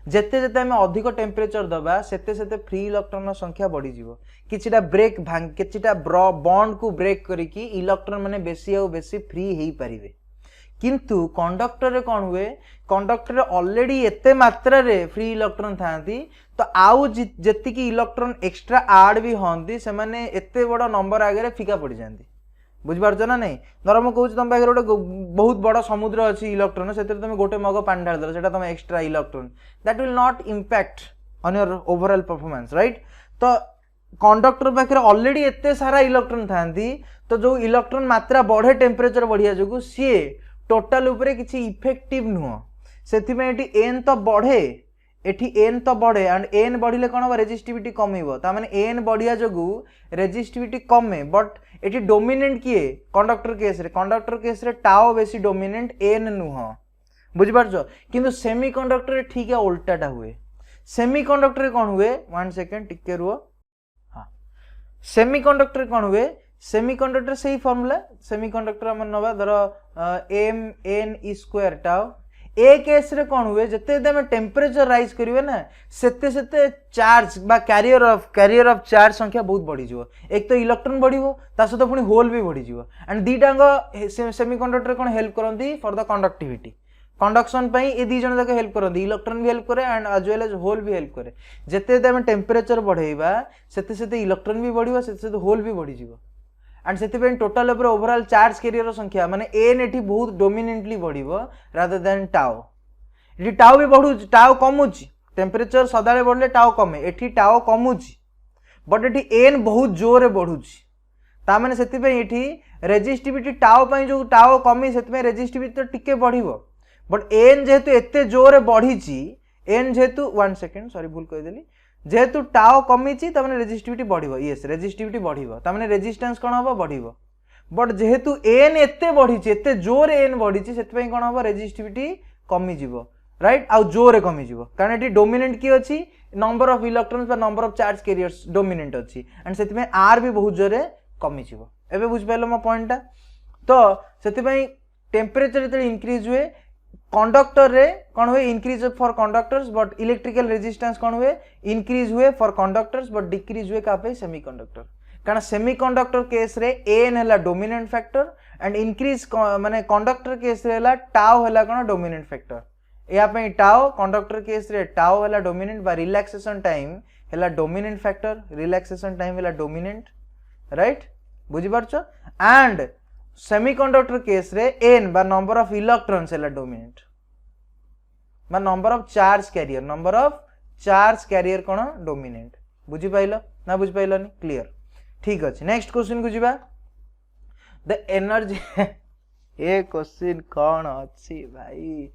जेते जेते हमें अधिक टेम्परेचर दबा सेते सेते फ्री इलेक्ट्रॉन संख्या बढ़ी जीवो किछिटा ब्रेक भांग किछिटा बॉन्ड को ब्रेक करिकी इलेक्ट्रॉन माने बेसी आ बेसी फ्री हेई परिवे किंतु कंडक्टर रे कोन हुए कंडक्टर रे ऑलरेडी एते मात्रा रे फ्री इलेक्ट्रॉन थांती तो आउ जेति की इलेक्ट्रॉन एक्स्ट्रा ऐड भी होंती से माने एते बड़ा नंबर आगे फीका पड़ जांती बुझ पारछ ना नहीं धर म कहूँ तुम पाखे गोटे बहुत बड़ा समुद्र अच्छी इलेक्ट्रॉन से तुम गोटे मग पानी ढाल दल तुम extra electron that will not impact on your overall performance right तो कंडक्टर पाखे ऑलरेडी एते सारा इलेक्ट्रॉन थांती तो जो इलेक्ट्रॉन मात्रा बढ़े टेम्परेचर बढ़िया जो सी टोटाल उपरे किसी इफेक्टिव नुह से एन तो बढ़े एठी एन तो बढ़े एंड एन बढ़िले कौन हम रेजिस्टिविटी कमिबो ता माने एन बढ़िया जगु रेजिस्टिविटी कमे बट एठी डोमिनेंट किए कंडक्टर केस रे टाओ बेसी डोमिनेंट एन नुह बुझ पारछो किंतु सेमीकंडक्टर ठीक है उल्टाटा हुए सेमीकंडक्टर कौन हुए 1 सेकंड टिके रुओ हां सेमीकंडक्टर कौन हुए सेमीकंडक्टर सही फार्मूला सेमीकंडक्टर हम नबा धरो m n e square tau ए केस रे कौन हुए जते हम टेम्परेचर राइज करिवे ना सेते सेते चार्ज बा कैरियर ऑफ चार्ज संख्या बहुत बढ़ी जिवो एक तो इलेक्ट्रॉन बढ़िवो ता सहित पुनी होल भी बढ़ी जिवो एंड दीटांग सेमीकंडक्टर कोन हेल्प करंती फॉर द कंडक्टिविटी कंडक्शन पई ए दी जण तक हेल्प करंती इलेक्ट्रॉन भी हेल्प करे and as well as hole भी हेल्प करे जते हम टेम्परेचर बढ़ेबा सेते सेते इलेक्ट्रॉन भी बढ़िवो सेते सेते होल भी बढ़ी जिवो एंड से टोटाल ओवरऑल चार्ज कैरियर संख्या माने एन एठी बहुत डोमिनेंटली बढ़िवो रादर देन टाउ एठी टाउ भी बढ़ु टाउ कमुची टेम्परेचर सदाळे बढ़ले टाउ कमे एठी टाउ कमुची बट एठी एन बहुत जोरे बढ़ुची ता माने सेति पे एठी रेजिस्टिविटी टाउ पई जो टाउ कमी सेति पे रेजिस्टिविटी तो टिके बढ़िवो बट एन जेहेतु एते जोरे बढ़ीची एन जेहेतु 1 सेकंड सॉरी भूल कहि देली जेहेतु टाओ कमीची तमने रेजिस्टिविटी बढ़िवो यस रेजिस्टिविटी बढ़िवो तमने रेजिस्टेंस कोन होबो बढ़िवो बट जेहेतु एन एते बढ़ीची एते जोर एन बढ़ीची सेति पई कोन होबो रेजिस्टिविटी कमी जिवो राइट आ जोरे कमी जिवो कारण एटी डोमिनेंट की अछि नंबर ऑफ इलेक्ट्रॉन्स पर number of charge carriers dominant अछि एंड सेति में आर भी बहुत जोरे कमी जिवो एबे बुझ पाइलो मो पॉइंटटा तो सेति पई टेम्परेचर जते इंक्रीज हुए कंडक्टर रे कौन हुए increase for conductors but electrical resistance कौन हुए इंक्रीज हुए फॉर कंडक्टर्स बट डिक्रीज हुए का पे सेमीकंडक्टर कारण सेमीकंडक्टर केस रे एन है डोमिनेंट फैक्टर एंड इंक्रीज माने कंडक्टर केस रे है टाउ है कौन डोमिनेंट फैक्टर या पे टाउ कंडक्टर केस रे टाउ है डोमिनेंट बा रिलैक्सेशन टाइम है डोमिनेंट फैक्टर रिलैक्सेशन टाइम है डोमिनेंट राइट बुझी पारछ एंड सेमीकंडक्टर केस रे एन बा नंबर ऑफ इलेक्ट्रॉन्स है डोमिनेंट बा नंबर ऑफ चार्ज कैरियर कौन डोमिनेंट बुझी पाइल ना बुझी पाइलनी क्लियर ठीक अच्छे नेक्स्ट क्वेश्चन को जीवा द एनर्जी ए क्वेश्चन कौन अच्छी भाई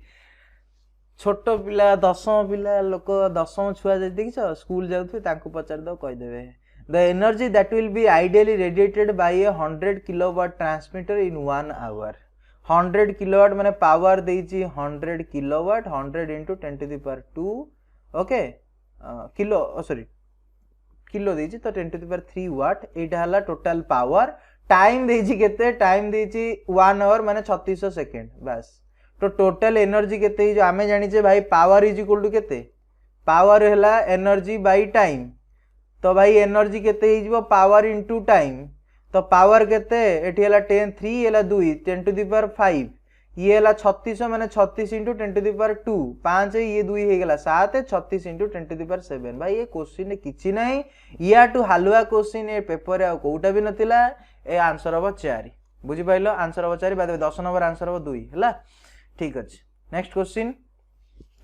छोट पिला दशम पिला लोक दशम छुआ देखिछ स्कूल जाऊे पचार दो कहीदेवे the energy that will be ideally radiated by a 100 kilowatt transmitter in 1 hour 100 kilowatt माने पावर देइछि 100 kilowatt 100 into 10 to the power 2 okay kilo sorry kilo देइछि तो 10 टू द पावर 3 वाट एटा हला टोटल पावर टाइम देइछि केते टाइम देइछि 1 आवर माने 3600 second बस तो total energy केते जो आमे जानि जे भाई पावर इज इक्वल टू केते पावर हला एनर्जी बाय टाइम तो भाई एनर्जी केते हिजबो पावर इनटू टाइम तो पावर केते एठी हला 10 3 हला 2 10 टू द पावर 5 ये हला 3600 माने 36 इंटू 10 टू द पावर 2 5 ये 2 हे गेला 7 36 इंटू 10 टू द पावर 7 भाई ये क्वेश्चन किछि नाही या टू हालुआ क्वेश्चन ए पेपर आ कोउटा भी नथिला ए आंसर हबो 4 बुझी पाइलो आंसर हबो 4 बाद 10 नंबर आंसर हबो 2 हला ठीक अछि next question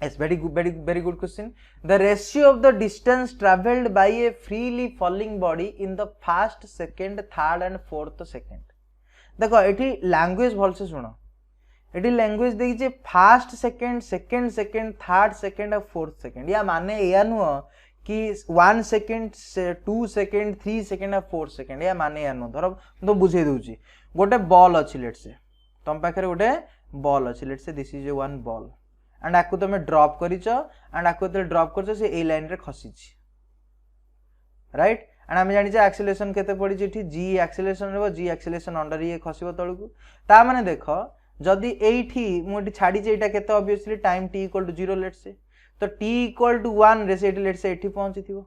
yes very good question the ratio of the distance traveled by a freely falling body in the first second third and fourth second देखो एठी लैंग्वेज भल से सुनो एठी लैंग्वेज देखि जे first second second second third second और fourth second या माने या नुह कि 1 सेकंड 2 सेकंड 3 सेकंड और 4 सेकंड या माने या नुह धर तो बुझे दूची गोटे बॉल अछि लेट्स से तुम पाखरे गोटे बॉल अछि let's say this is a one ball and आपको तुम ड्रॉप करिच एंड आपको तो ड्रॉप करछ से ए लाइन रे खसी राइट एंड आम जानि जे एक्सेलरेशन केते पड़ी जेठी जी एक्सेलरेशन रहबो जी एक्सेलरेशन अंडर ये खसिबो तळकु ता माने देखो जदी एठी मोटी छाडी जे एटा केते obviously time t equal to 0 let's say तो t इक्वल टू 1 रे से लेट्स से एठी पहुंचीथिबो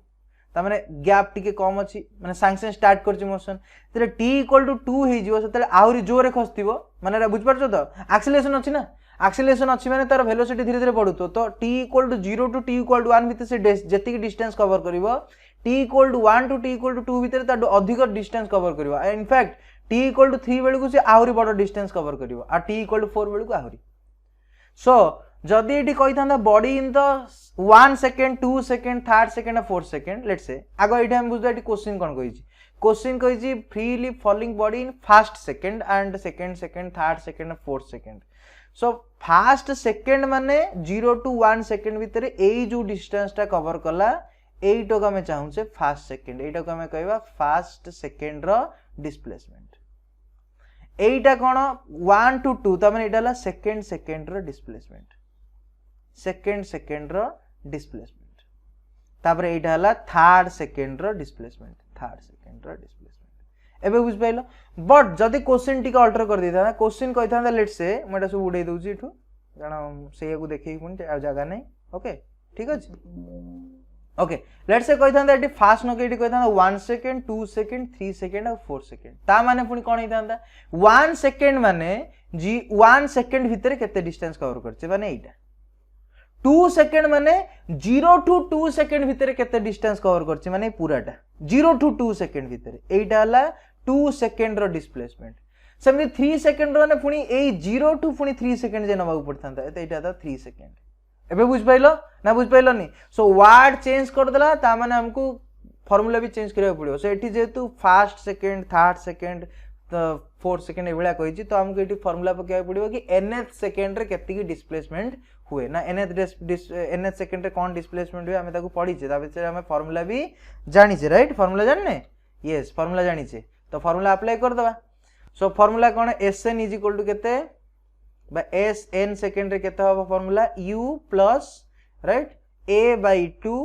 ता माने गैप टिके कम अछि माने सांगसे स्टार्ट करछि मोशन तले t इक्वल टू 2 हे जिवो सेतले आउरी जोरे खसथिबो माने बुझ परछो तो एक्सेलरेशन अछि ना एक्सेलरेशन अच्छी माने तार वेलोसिटी धीरे धीरे बढ़ुतो तो t equal to 0 to t equal to 1 भितर से जति डिस्टेंस कवर करिवो t equal to 1 to t equal to 2 भितर ता अधिक डिस्टेंस कवर करिवो इनफैक्ट t इक्वल टू 3 बेलु से आहुरी बड़ डिस्टेंस कवर करिवो आ t इक्वल टू 4 बेलु आहुरी सो जदी एटी कहि थांदा body in the 1 second 2 second 3 second 4 second let's से आगो एटी हम बुझदा एटी क्वेश्चन कोन कहिछि क्वेश्चन कहिछि freely falling body in first second and second second third second 4 second so first second माने 0 टू 1 सेकंड भितर एई जो डिस्टेंस टा कवर कला एइटो का मैं चाहूं से फास्ट सेकंड एइटो का मैं कहबा फास्ट सेकंड रो डिस्प्लेसमेंट एइटा कोन 1 टू 2 त माने एटा ला सेकंड सेकंड रो डिस्प्लेसमेंट तापर एइटा ला थर्ड सेकंड रो डिस्प्लेसमेंट एबे बुझ पाइलो बट जदी क्वेश्चन टिका अल्टर कर देता ना क्वेश्चन कहि थांदा लेट्स से मटा सब उडै दउची एठू जण सेया को देखै कोन आ जगह नै ओके ठीक अछि ओके लेट्स से कहि थांदा एटी फास्ट न केटी कहि थांदा 1 सेकंड 2 सेकंड 3 सेकंड और 4 सेकंड ता माने पुनी कोन हि थांदा 1 सेकंड माने जी 1 सेकंड भितर केते डिस्टेंस कवर करछे माने एटा 2 सेकंड माने 0 टू 2 सेकंड भितर केते डिस्टेंस कवर करछे माने पूराटा 0 टू 2 सेकंड भितर एटा हला 2 सेकंड रो डिस्प्लेसमेंट सेमि 3 सेकंड रो ने पुनी ए 0 टू पुनी 3 सेकंड जे नबाउ पड़थांता एटा था 3 सेकंड एबे बुझ पाइलो ना बुझ पाइलो नी सो वर्ड चेंज कर देला ता माने हमको फार्मूला भी चेंज करिया पड़ियो सो एठी जेतु first second third second fourth second एभला कहिछि तो हमको एठी फार्मूला पकेया पड़ियो कि nth सेकंड रे केति की डिस्प्लेसमेंट हुए ना nth सेकंड रे कोन डिस्प्लेसमेंट हुए हमें ताको पढ़ी छे ता बिचारे हमें फार्मूला भी जानि छे राइट फार्मूला जानने यस फार्मूला जानि छे तो फार्मूला अप्लाई कर दबा सो फार्मूला कोन sn इज इक्वल टू केते बा sn सेकंड रे केते होबा formula u plus right a by 2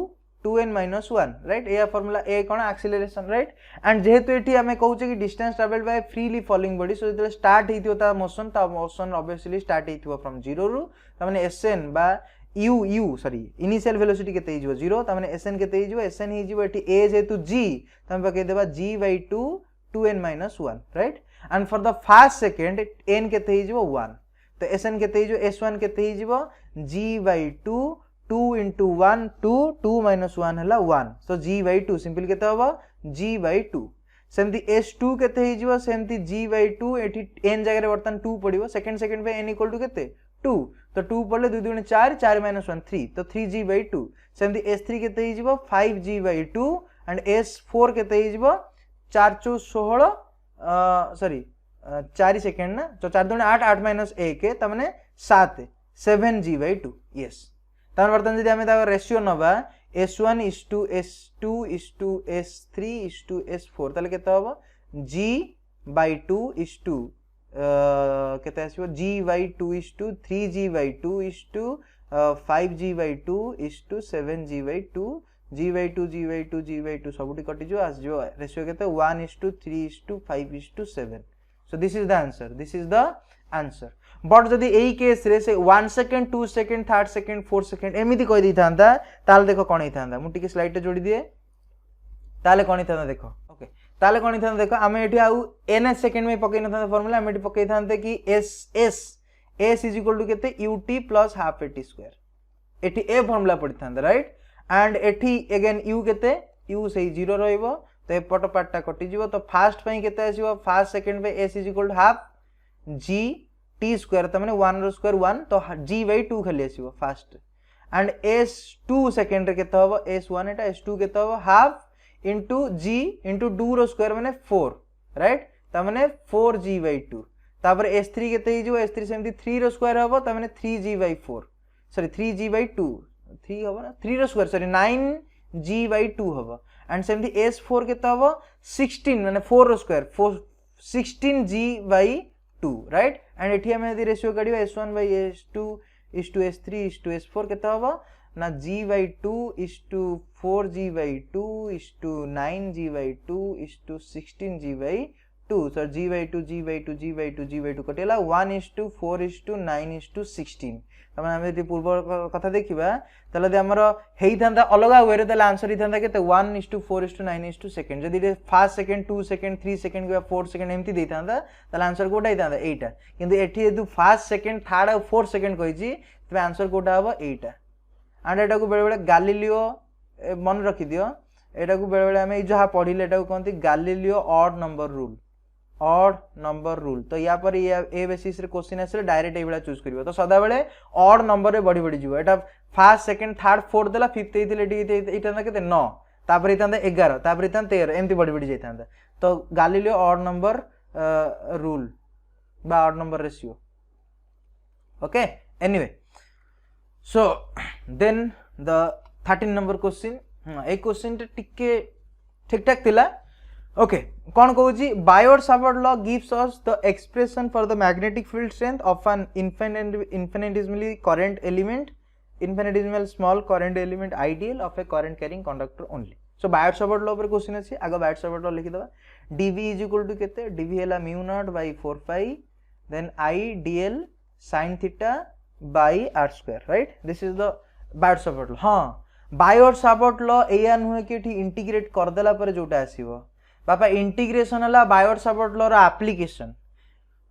2n minus 1 right या फार्मूला a कोन एक्सीलरेशन राइट एंड जेहेतु एठी हमें कहू छे कि distance travelled by freely falling body so जते स्टार्ट हेतियो ता मोशन ऑब्वियसली स्टार्ट हेतियो फ्रॉम 0 रु त माने sn बा यू सॉरी इनिशियल वेलोसिटी केते हिजो 0 त माने एसएन केते हिजो एसएन हिजो एठी ए जेतु जी तमे पके देबा g/2 2n - 1 right and for the fast second n केते हिजो 1 तो एसएन केते हिजो s1 केते हिजो g/2 2 * 1 2 2 - 1 हला 1 सो g/2 सिंपल केते होबो g/2 सेमती s2 केते हिजो सेमती g/2 एठी n जगह रे वर्तन 2 पडिबो सेकंड पे n = केते 2 तो 2 पड़े 2 2 4 4 - 1 3 तो 3g/2 सेमती s3 केते हिजो 5g/2 एंड s4 केते हिजो 4 4 16 सॉरी 4 सेकंड ना तो 4 2 8 8 - 1 त माने 7 7g/2 यस तन वर्तन जदि हमें ता रेशियो नबा s1 * s2 * s3 * s4 तले केते होबो g/2 * केते आसीबो g/2 * 3g/2 * 5g/2 * 7g/2 g/2 g/2 g/2 सबुटी कटि जो आस जो रेशियो केते 1:3:5:7 so this is the answer but जदि एई केस रे से 1 सेकंड 2 सेकंड 3 सेकंड 4 सेकंड एमिति कहि दै थांदा ताल देखो कोन हिथांदा मु टिके स्लाइड टे जोड़ी दिए ताले कोन हिथांदा देखो ओके ताले कोन हिथांदा देखो आमे एठी आउ ns सेकंड में पकई नथांदा फार्मूला आमे एठी पकई थांते कि s = केते ut + हाफ at². एठी ए फार्मूला पड़ी थांदा राइट एंड एठी अगेन u केते u सही 0 रहइबो तो एपट पार्टटा कटि जिवो तो फास्ट पई केते आसीबो फास्ट सेकंड पे s = हाफ g t² त माने 1 रो स्क्वायर 1 तो g/2 खाली आसीबो फास्ट एंड s2 सेकंड रे केते होबो s1 एटा s2 केते होबो हाफ into g into 2 रो स्क्वायर माने 4 राइट त माने 4g/2 तापर s3 केते हिजो s3 सेमती 3 रो स्क्वायर होबो त माने 3g/4 सॉरी 3g/2 3 होबो ना 3 रो स्क्वायर सॉरी 9g/2 होबो एंड सेमती s4 केते होबो 16 माने 4 रो स्क्वायर 16g/2 राइट एंड एठी हम यदि रेशियो काढिबा s1/s2 * s3 * s4 केते होबो ना g/2 * 4g/2 * 9g/2 * 16g/2 so g/2 कटेला 1:4:9:16 तमाने हम यदि पूर्व कथा देखिबा तले दे हमर हेई थांदा अलगा वे रे तले आंसर ही थांदा केते 1:4:9:2 सेकंड जदि फास्ट सेकंड 2 सेकंड 3 सेकंड या 4 सेकंड एमती दे थांदा तले आंसर कोटा ही थांदा एटा किंतु एठी यदि फास्ट सेकंड थर्ड और 4 सेकंड कहिजी तबे आंसर कोटा हबो एटा एंड एटा को बेले बेले गालिलियो मन रखि दियो एटा को बेले बेले हम जहा पढिले एटा को कहंती गालिलियो ऑड नंबर रूल तो या पर ए बेसिस रे क्वेश्चन आसे डायरेक्ट ए बेला चूज करिवो तो सदा बेले ऑड नंबर रे बढ़ी जिवो एटा फर्स्ट सेकंड थर्ड फोर्थ देला फिफ्थ एथिले एटा केते 9 तापर इतांदा 11 तापर इतांदा 13 एमती बढ़ी जाइतांदा तो गालिलियो ऑड नंबर रूल बा odd number ratio okay anyway so then the 13 number question ए क्वेश्चन टिके ठीक ठाक थिला ओके कौन कहूँ Biot Savart law gives us the expression for the magnetic field strength of an infinitesimally current element infinitesimal small current element ideal of a current carrying conductor only so Biot Savart law पर question अछि आगे Biot-Savart law लिखि दबा dv = केते dv हला μ0/4 pi then I dl sin theta by r² right this is the Biot Savart law हां Biot Savart law एया नुहे कि इंटीग्रेट कर देला पर जोटा आसीबो बापा इंटीग्रेशन हला बायोट-सावर्ट लॉ रो एप्लीकेशन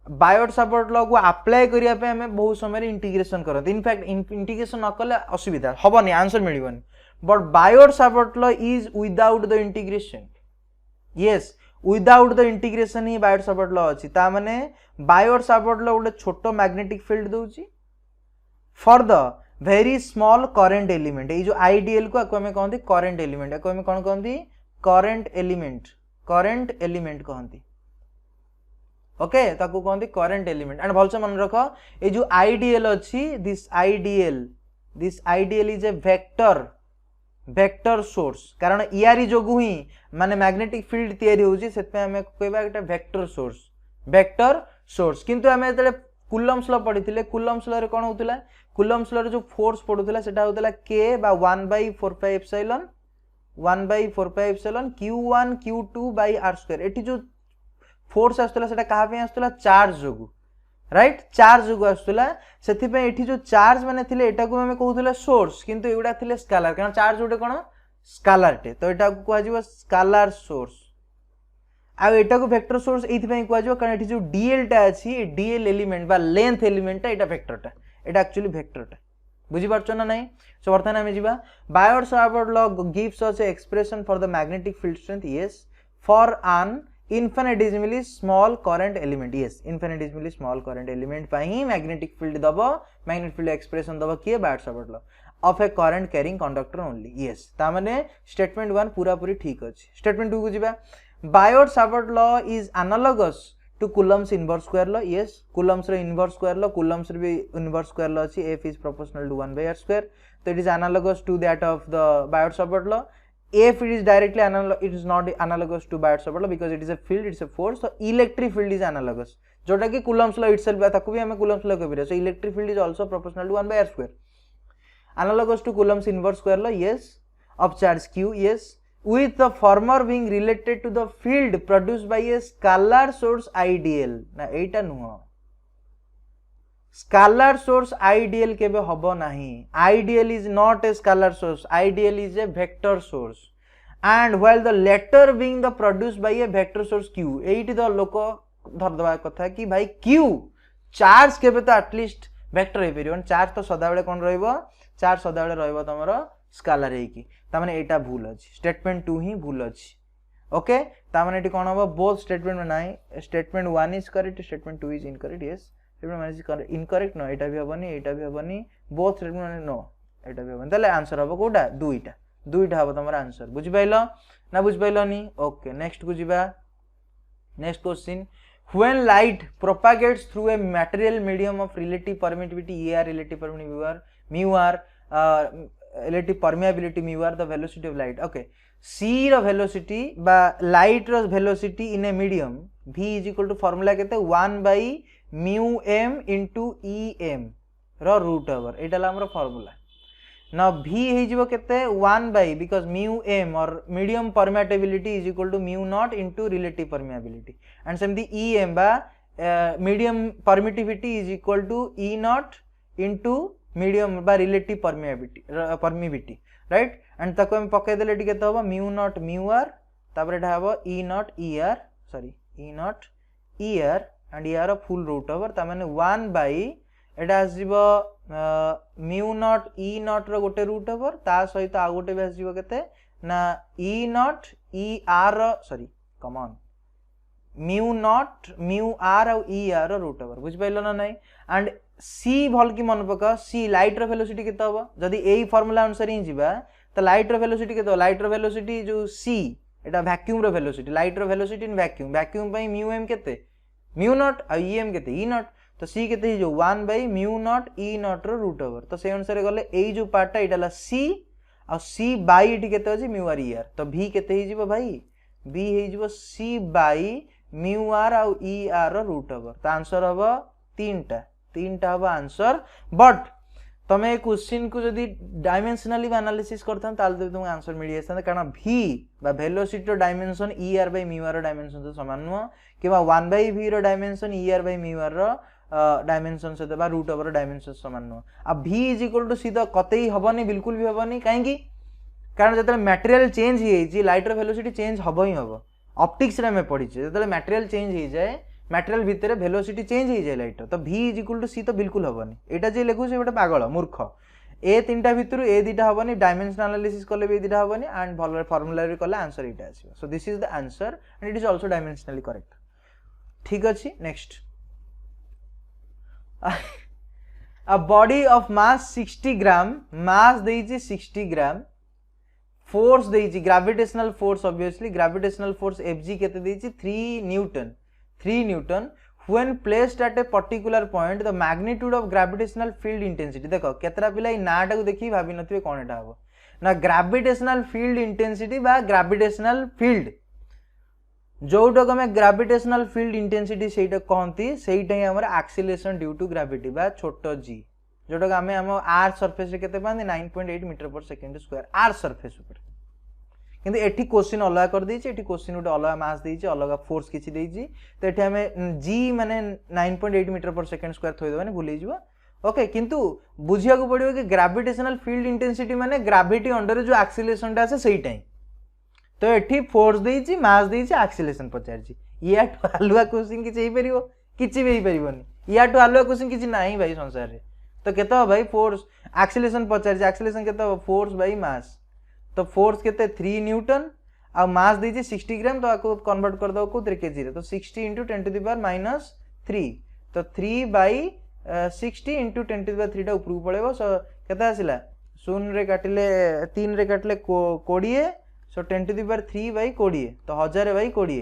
बायोट-सावर्ट लॉ को अप्लाई करिया पे हमें बहुत समय इंटीग्रेशन करत इनफैक्ट इंटीग्रेशन न कले असुविधा हबनी आंसर मिलिबनी but Biot Savart law is without the integration yes without the integration ही बायोट-सावर्ट लॉ अछि ता माने बायोट-सावर्ट लॉ उडे छोटो मैग्नेटिक फील्ड दोउची for the very small current element ए जो आईडीएल को हमें कहंती करंट एलिमेंट को हमें कोन कहंती करंट एलिमेंट कहंती ओके ताकू कहंती करंट एलिमेंट एंड भलसे मन रखो ए जो आईडीएल अछि this IDL is a vector source कारण इयारी जोगु ही माने मैग्नेटिक फील्ड तयारी होउची सेत पे हमें कहबा एकटा वेक्टर सोर्स किंतु हमें तले कूलम्स लॉ पढिथिले कूलम्स लॉ रे कोन होतला कूलम्स लॉ रे जो फोर्स पडुतला सेटा होतला k बा 1/4 epsilon 1/4 q1 q2 by r² एठी जो फोर्स आस्तला सेटा कहा पे आस्तला चार्ज जोगु राइट चार्ज को आसुला सेथिपे एठी जो चार्ज माने थिले एटा को हमें कहउथिले सोर्स किंतु एगुडा थिले स्केलर कारण चार्ज गोटे कोन स्केलर टे तो एटा को कहजिवो स्केलर सोर्स आ एटा को वेक्टर सोर्स एथि पई कहजिवो कारण एठी जो डीएल टा अछि डीएल एलिमेंट बा लेंथ एलिमेंट टा एटा वेक्टर टा एटा एक्चुअली वेक्टर टा बुझी पारछो ना नहीं सो बर्तमान हमें जिबा Biot Savart law gives us expression for the magnetic field strength yes for an infinitesimally small current element yes infinitesimally small current element पाई ही magnetic field दबो magnetic field expression दबो किए Biot Savart law of a current carrying conductor only yes ता माने statement 1 पूरा पूरी ठीक अछि statement 2 को जिबा Biot Savart law is analogous to Coulomb's inverse square law yes Coulomb's रे inverse square law Coulomb's रे भी inverse square law अछि F is proportional to 1 by r square so it is analogous to that of the Biot-Savart law if it is directly analogous it is not analogous to Biot-Savart law because it is a field it's a force so electric field is analogous जोटा कि Coulomb's law itself ताको भी हमें Coulomb's law कहबिरे so electric field is also proportional to 1 by r square analogous to Coulomb's inverse square law yes of charge q yes with the former being related to the field produced by a scalar source ideal ना एटा नुह scalar source ideal केबे हबो नाही ideal is not a scalar source ideal is a vector source and while the latter being the produced by a vector source q एठी the लोक धर दबा कथा कि भाई q चार्ज केबे तो एटलीस्ट वेक्टर हे परियन चार्ज तो सदा बेले कोन रहइबो चार्ज सदा बेले रहइबो तमरो स्केलर हे कि ता माने एटा भूल अछि स्टेटमेंट 2 ही भूल अछि ओके ता माने एठी कोन हबो बोथ स्टेटमेंट में नाही statement 1 is correct statement 2 is incorrect yes statement incorrect no एटा भी हबनी बोथ स्टेटमेंट माने नो एटा भी हबनी तले आंसर हबो कोटा दुईटा हबो तमरा आंसर बुझि पाइलो ना बुझि पाइलोनी ओके नेक्स्ट को जिबा next question when light propagates through a material medium of relative permittivity er relative permittivity mu r relative permeability mu r the velocity of light okay c रो velocity बा light रो velocity in a medium v is equal to formula केते 1 by mu m into em row root over एटाला हमरो formula now v हे जिवो केते 1 by because mu m or medium permeability is equal to mu naught into relative permeability and same the em बा medium permittivity is equal to e naught into medium बा relative permeability right and ताको हम पके देले T केते होबो mu naught mu r तापर एटा होबो e naught er sorry e naught er and er full root over ता माने 1 by Etah आसीबो mu naught e naught रो गोटे रूट ओवर ता सहित आ गोटे भी आसीबो केते ना e naught e r sorry come on mu naught mu r और e r रो रूट ओवर बुझ पाइलो ना नहीं एंड c भल की मन पका c लाइट रो वेलोसिटी केते होबो जदी एई फार्मूला अनुसार ही जिबा त लाइट रो वेलोसिटी केते लाइट रो वेलोसिटी जो c एटा वैक्यूम रो वेलोसिटी लाइट रो वेलोसिटी इन वैक्यूम पई mu m केते mu naught और e m केते e naught तो c केते ही जो 1 by mu naught e naught row root over तो से अनुसार गले एई जो पार्टटा इटाला c और c by इटी केते अछि mu r e r तो v केते ही जिवो भाई v हे जिवो c by mu r और e r रो रूट ओवर तो आंसर हबो तीनटा हबो आंसर बट तमे क्वेश्चन को जदी डायमेंशनली एनालिसिस करथन ताल तुम आंसर मिल जाता कारण v बा वेलोसिटी रो dimension e r by mu r रो डायमेंशन तो समान नुह किबा 1 by v रो dimension e r by mu r रो डायमेंशन से बा रूट ओवर डायमेंशन समान नुह अब v इज इक्वल टू सीधा कतई हबनी बिल्कुल भी हबनी काहेकि कारण जतले मटेरियल चेंज ही जे लाइट रो वेलोसिटी चेंज हबो ही हबो ऑप्टिक्स रे में पड़ी छे जतले मटेरियल चेंज ही जाए मटेरियल भितरे वेलोसिटी चेंज ही जाए लाइट तो v इज इक्वल टू सी तो बिल्कुल हबनी एटा जे लेखु से गोटे पागल मूर्ख ए तीनटा भितरु ए दिटा हबनी डायमेंशन एनालिसिस करले भी दिटा हबनी एंड भल फार्मूला रे करले आंसर एटा आसीबो so this is the answer and it is also dimensionally correct ठीक अछि next a body of mass 60 gram mass देइछि 60 gram force देइछि gravitational force obviously gravitational force fg केते देइछि 3 newton when placed at a particular point the magnitude of gravitational field intensity देखो केतरा पिलाई नाटा को देखि भाबी नथिबे कोन एटा हबो ना gravitational field intensity बा gravitational field जोटा को हमें ग्रेविटेशनल फील्ड इंटेंसिटी सेटा कहंती सेटा ही हमर एक्सीलरेशन ड्यू टू ग्रेविटी बा छोटो g जोटा को हम r सरफेस रे केते पांदी 9.8 मीटर पर सेकंड स्क्वायर r सरफेस ऊपर किंतु एठी क्वेश्चन अलग कर देछि एठी क्वेश्चन गोटे अलग मास देछि अलग फोर्स किछि देछि तो एठी हमें जी माने 9.8 मीटर पर सेकंड स्क्वायर थोइ दबानी भूली जिवो ओके किंतु बुझिया को पड़ियो कि ग्रेविटेशनल फील्ड इंटेंसिटी माने ग्रेविटी अंडर जो एक्सीलरेशन टा आसे सेही टाइम तो एठी फोर्स देछि मास देछि एक्सीलरेशन पचारछि या तो हलुआ क्वेश्चन किछि हेइ परिबो किछि भी हेइ परिबोनी या तो हलुआ क्वेश्चन किछि नाही भाई संसार रे तो केतो भाई फोर्स एक्सीलरेशन पचारछि एक्सीलरेशन केतो फोर्स बाय मास तो फोर्स केते 3 न्यूटन आ मास देछि 60 ग्राम तो आको कन्वर्ट कर दो को 3 केजी रे तो 60 * 10 टू द पावर -3 तो 3 बाय 60 * 10 टू द पावर 3 टा ऊपर पळेबो सो केता आसिला 0 रे काटिले 3 रे काटिले 20 सो 10 टू द पावर 3 बाय 20 तो 1000 बाय 20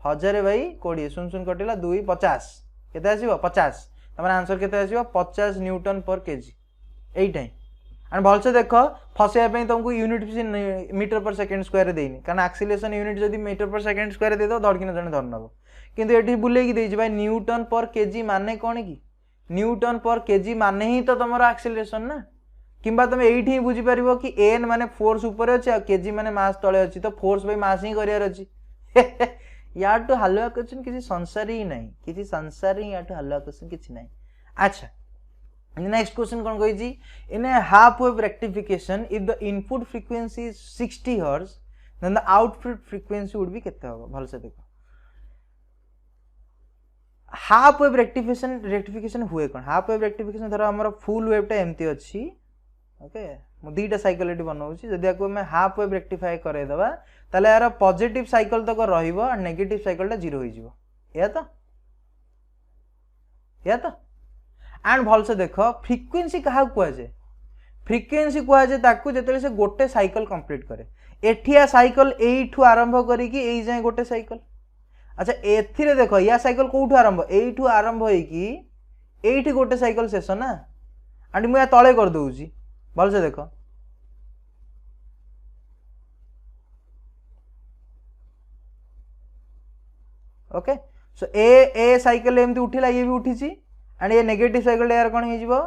1000 बाय 20 0 0 कटिला 2 50 केता आसीबो 50 तमरा आंसर केते आसीबो 50 न्यूटन पर केजी एई टाइम एंड भलसे देख फसैया पे तुमको यूनिट मीटर पर सेकंड स्क्वायर देनी कारण एक्सीलरेशन यूनिट जदी मीटर पर सेकंड स्क्वायर दे दो धड़किन जने धर नबो किंतु एठी बुले की देछि भाई न्यूटन पर केजी माने कोन की न्यूटन पर केजी माने ही तो तमरो एक्सीलरेशन ना किंबा तुम एठी ही बुझी परिबो कि एन माने फोर्स ऊपर अछि आ केजी माने मास तळे अछि तो फोर्स बाय मास ही करियार अछि यार तो हलवा क्वेश्चन किसी संसार ही नहीं किसी संसार ही यार तो हलवा क्वेश्चन किसी नहीं अच्छा नेक्स्ट क्वेश्चन कौन कही जी in a half wave rectification if the input frequency is 60 hertz then the output frequency would be केते होबो भल से देखो हाफ वेव रेक्टिफिकेशन हुए कोन हाफ वेव रेक्टिफिकेशन धरो हमर फुल वेव टा एम्ति अछि ओके मु दीटा साइकिल एटी बनाउछि जदि आको मैं हाफ वेव रेक्टिफाई करे दबा ताले यार पॉजिटिव साइकिल तक रहिबो और नेगेटिव साइकिल टा 0 होई जिवो या तो एंड भल से देखो फ्रीक्वेंसी कहा कुआ जे फ्रीक्वेंसी कुआ जे ताकू जतले से गोटे साइकिल कंप्लीट करे एठिया साइकिल एठू आरंभ करी कि एई जाय गोटे साइकिल अच्छा एथिरे देखो या साइकिल कोठू आरंभ एठू आरंभ होई कि एठी गोटे साइकिल शेष ना एंड मु या तळे कर दोउची भल से देखो ओके सो ए साइकिल एमती उठिला ये भी उठीची एंड ये नेगेटिव साइकिल यार कौन हो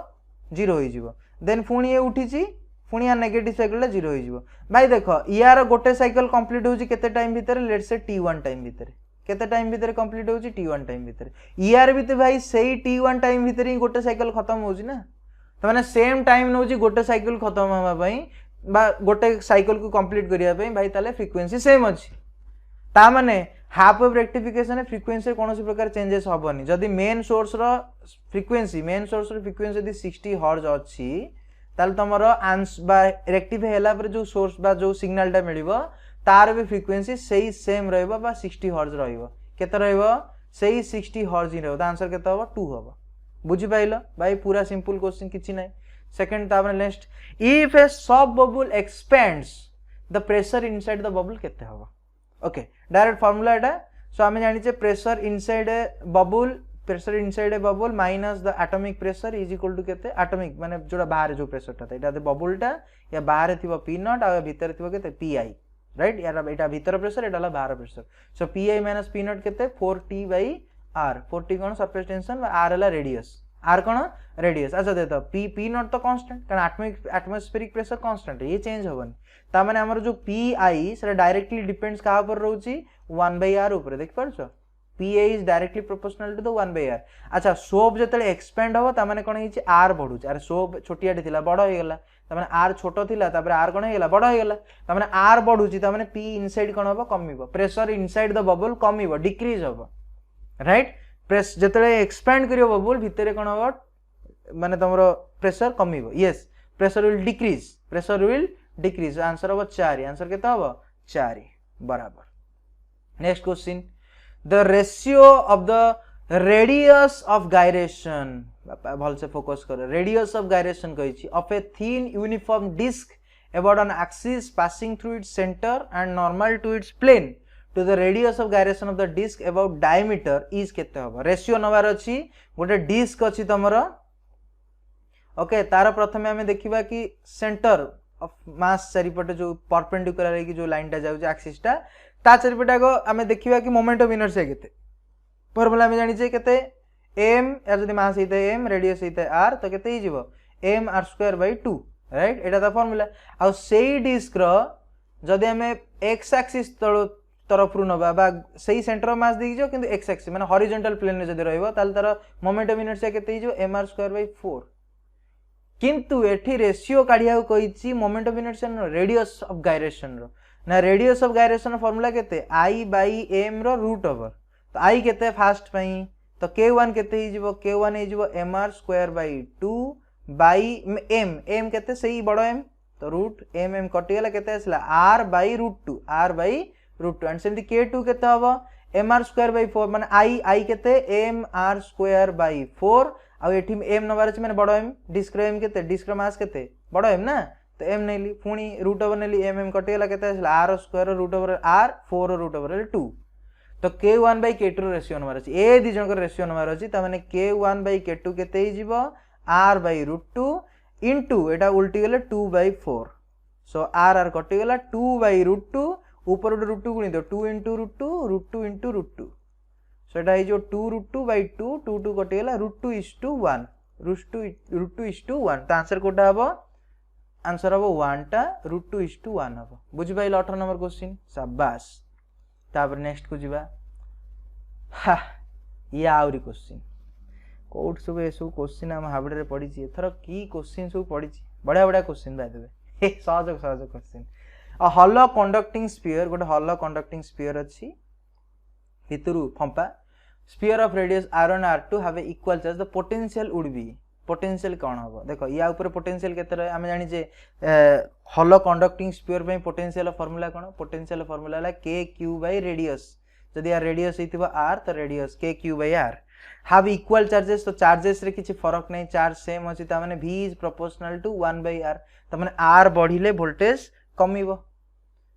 0 हो देन पुणी ये उठी पुणी यार नेगेटिव साइकिल 0 हो भाई देख यार गोटे साइकिल कंप्लीट होची केते टाइम भीतर लेट्स से t1 टाइम भीतर केते टाइम भीतर कंप्लीट होची t1 टाइम भीतर यार भी भाई सही t1 टाइम भीतर ही गोटे साइकिल खत्म होची ना तो माने सेम टाइम नोची गोटे साइकिल खत्म होबा पई बा गोटे साइकिल को कंप्लीट करिया पई भाई ताले फ्रीक्वेंसी सेम अछि ता माने हाफ वेव रेक्टिफिकेशन फ्रीक्वेंसी कौन प्रकार चेंजेस हेनी जदि मेन सोर्स फ्रीक्वेंसी यदि 60 हर्ट्ज अच्छी ताल तुमर रेक्टिफाई होला पर जो सोर्स बा जो सिग्नल टा मिलिबो तार भी फ्रीक्वेंसी सही सेम रहइबो बा 60 हर्ट्ज रहइबो केते रहइबो सही 60 हर्ट्ज ही रहइबो द आंसर केते होबो 2 होबो बुझि पाइलो भाई पूरा सिंपल क्वेश्चन किछि नै सेकंड तापर नेक्स्ट इफ ए सब bubble expends the pressure inside the bubble केते होबो ओके डायरेक्ट फार्मूला एटा सो आमे जानि छे pressure inside a bubble minus the atomic pressure is equal to केते एटॉमिक माने जोडा बाहर जो प्रेशर ता एटा दे बबल टा या बाहर थिबो पी नॉट आ भीतर थिबो केते पी आई राइट यार एटा भीतर प्रेशर एटा ला बाहर pressure so P I minus P not केते 4t बाय r 4t कोन सरफेस टेंशन r ला रेडियस r कोन रेडियस अच्छा दे तो p नॉट तो कांस्टेंट कारण एटमॉस्फेरिक प्रेशर कांस्टेंट ये चेंज होबन ता माने हमर जो पी आई सेटा डायरेक्टली डिपेंड्स कहा पर रहउची 1/r ऊपर देख परछो P I is directly proportional to the 1/r अच्छा सोप जतले एक्सपेंड हो ता माने कोन हिची r बढ़ुची अरे सोप छोटियाटी थिला बड़ हो गेला ता माने r छोटो थिला तापर r कोन हो गेला बड़ हो गेला ता माने r बढ़ुची ता माने p इनसाइड कोन होबो कमिबो प्रेशर इनसाइड द बबल कमिबो डिक्रीज होबो राइट प्रेस जतले एक्सपेंड करियो बबल भितरे कोन होबो माने तमरो प्रेशर कमिबो yes pressure will decrease answer होबो 4 आंसर केते होबो 4 बराबर next question the ratio of the radius of gyration भल से फोकस करो रेडियस ऑफ गायरेशन कहि छी of a thin uniform disc about an axis passing through its centre and normal to it's plain to the radius of gyration of the disc about diameter is केते होबो ratio noir अछि गोटे disc अछि तमरो okay तार प्रथमे हमें देखिबा कि सेंटर ऑफ मास चारिपटे जो परपेंडिकुलर है कि जो लाइन टा जाउछ एक्सिस टा ता चारिपटे आगो हमें देखिबा कि मोमेंट ऑफ इनर्शिया केते फॉर्मूला हमें जानि छै केते m या जदि मास हेते m रेडियस हेते r तो केते ही जीवो m r2/2 right Etah the formula आ सेही डिस्क रो जदि आम एक्स एक्सिस तरफ रु नबा बा सही सेंटर ऑफ मास देखि जो किंतु एक्स एक्सिस माने हॉरिजॉन्टल प्लेन में जदि रहइबो ताल तार मोमेंट ऑफ इनर्शिया केते हिजो mr²/4 किंतु एठी रेशियो काढिया कहिछि moment of inertia no radius of gyration रो ना रेडियस ऑफ गायरेशन फॉर्मूला केते I/m रो रूट ओवर तो I केते फास्ट पई तो k1 केते हिजो k1 हिजो mr²/2 बाई m केते सही बड़ो m तो रूट m कटि गला केते आसला r/√2 एंड सेमती k2 केते हबो mr²/4 माने I केते mr²/4 आ एठी m नंबर अछि माने बड़ो m डिस्क रो m केते डिस्क रो मास केते बड़ो m ना तो m नेली पुणी रूट ओवर नेली m कटि गला केते आसला r²√r4√2 तो k1/k2 रो रेशियो नंबर अछि ए दि जन को रेशियो नंबर अछि त माने k1/k2 केते हि जिवो r/√2 इनटू एटा उल्टी गेले 2/4 सो r कटि गला 2/√2 ऊपर √2 गुणी दो 2 * √2 सो एटा हि जो 2√2/2 2 कटि गला √2:1 √2:1 तो आंसर कोटा हबो आंसर हबो 1 टा √2:1 हबो बुझि पाइल 18 नंबर क्वेश्चन शाबाश तापर नेक्स्ट को जिबा हा या आउरी क्वेश्चन कोड सब ए सब क्वेश्चन हम हाबड़े रे पड़ी छी एथर की क्वेश्चन सब पड़ी छी बड़ा बड़ा क्वेश्चन बाय देबे हे सहज question a hollow conducting sphere गोटे हॉलो कंडक्टिंग स्फीयर अछि भितरु फंपा sphere of radius r1 r2 have a equal charge the potential would be potential कोन हबो देखो या ऊपर पोटेंशियल केते रहे हम जानि जे हॉलो कंडक्टिंग स्फीयर पे पोटेंशियल फार्मूला कोन पोटेंशियल फार्मूला है k/रेडियस जदि यार रेडियस हितबो r तो radius k/r have equal charges तो चार्जेस रे किछि फरक नहीं चार्ज सेम अछि त माने v is proportional to 1/r त माने r बढ़िले वोल्टेज कमिबो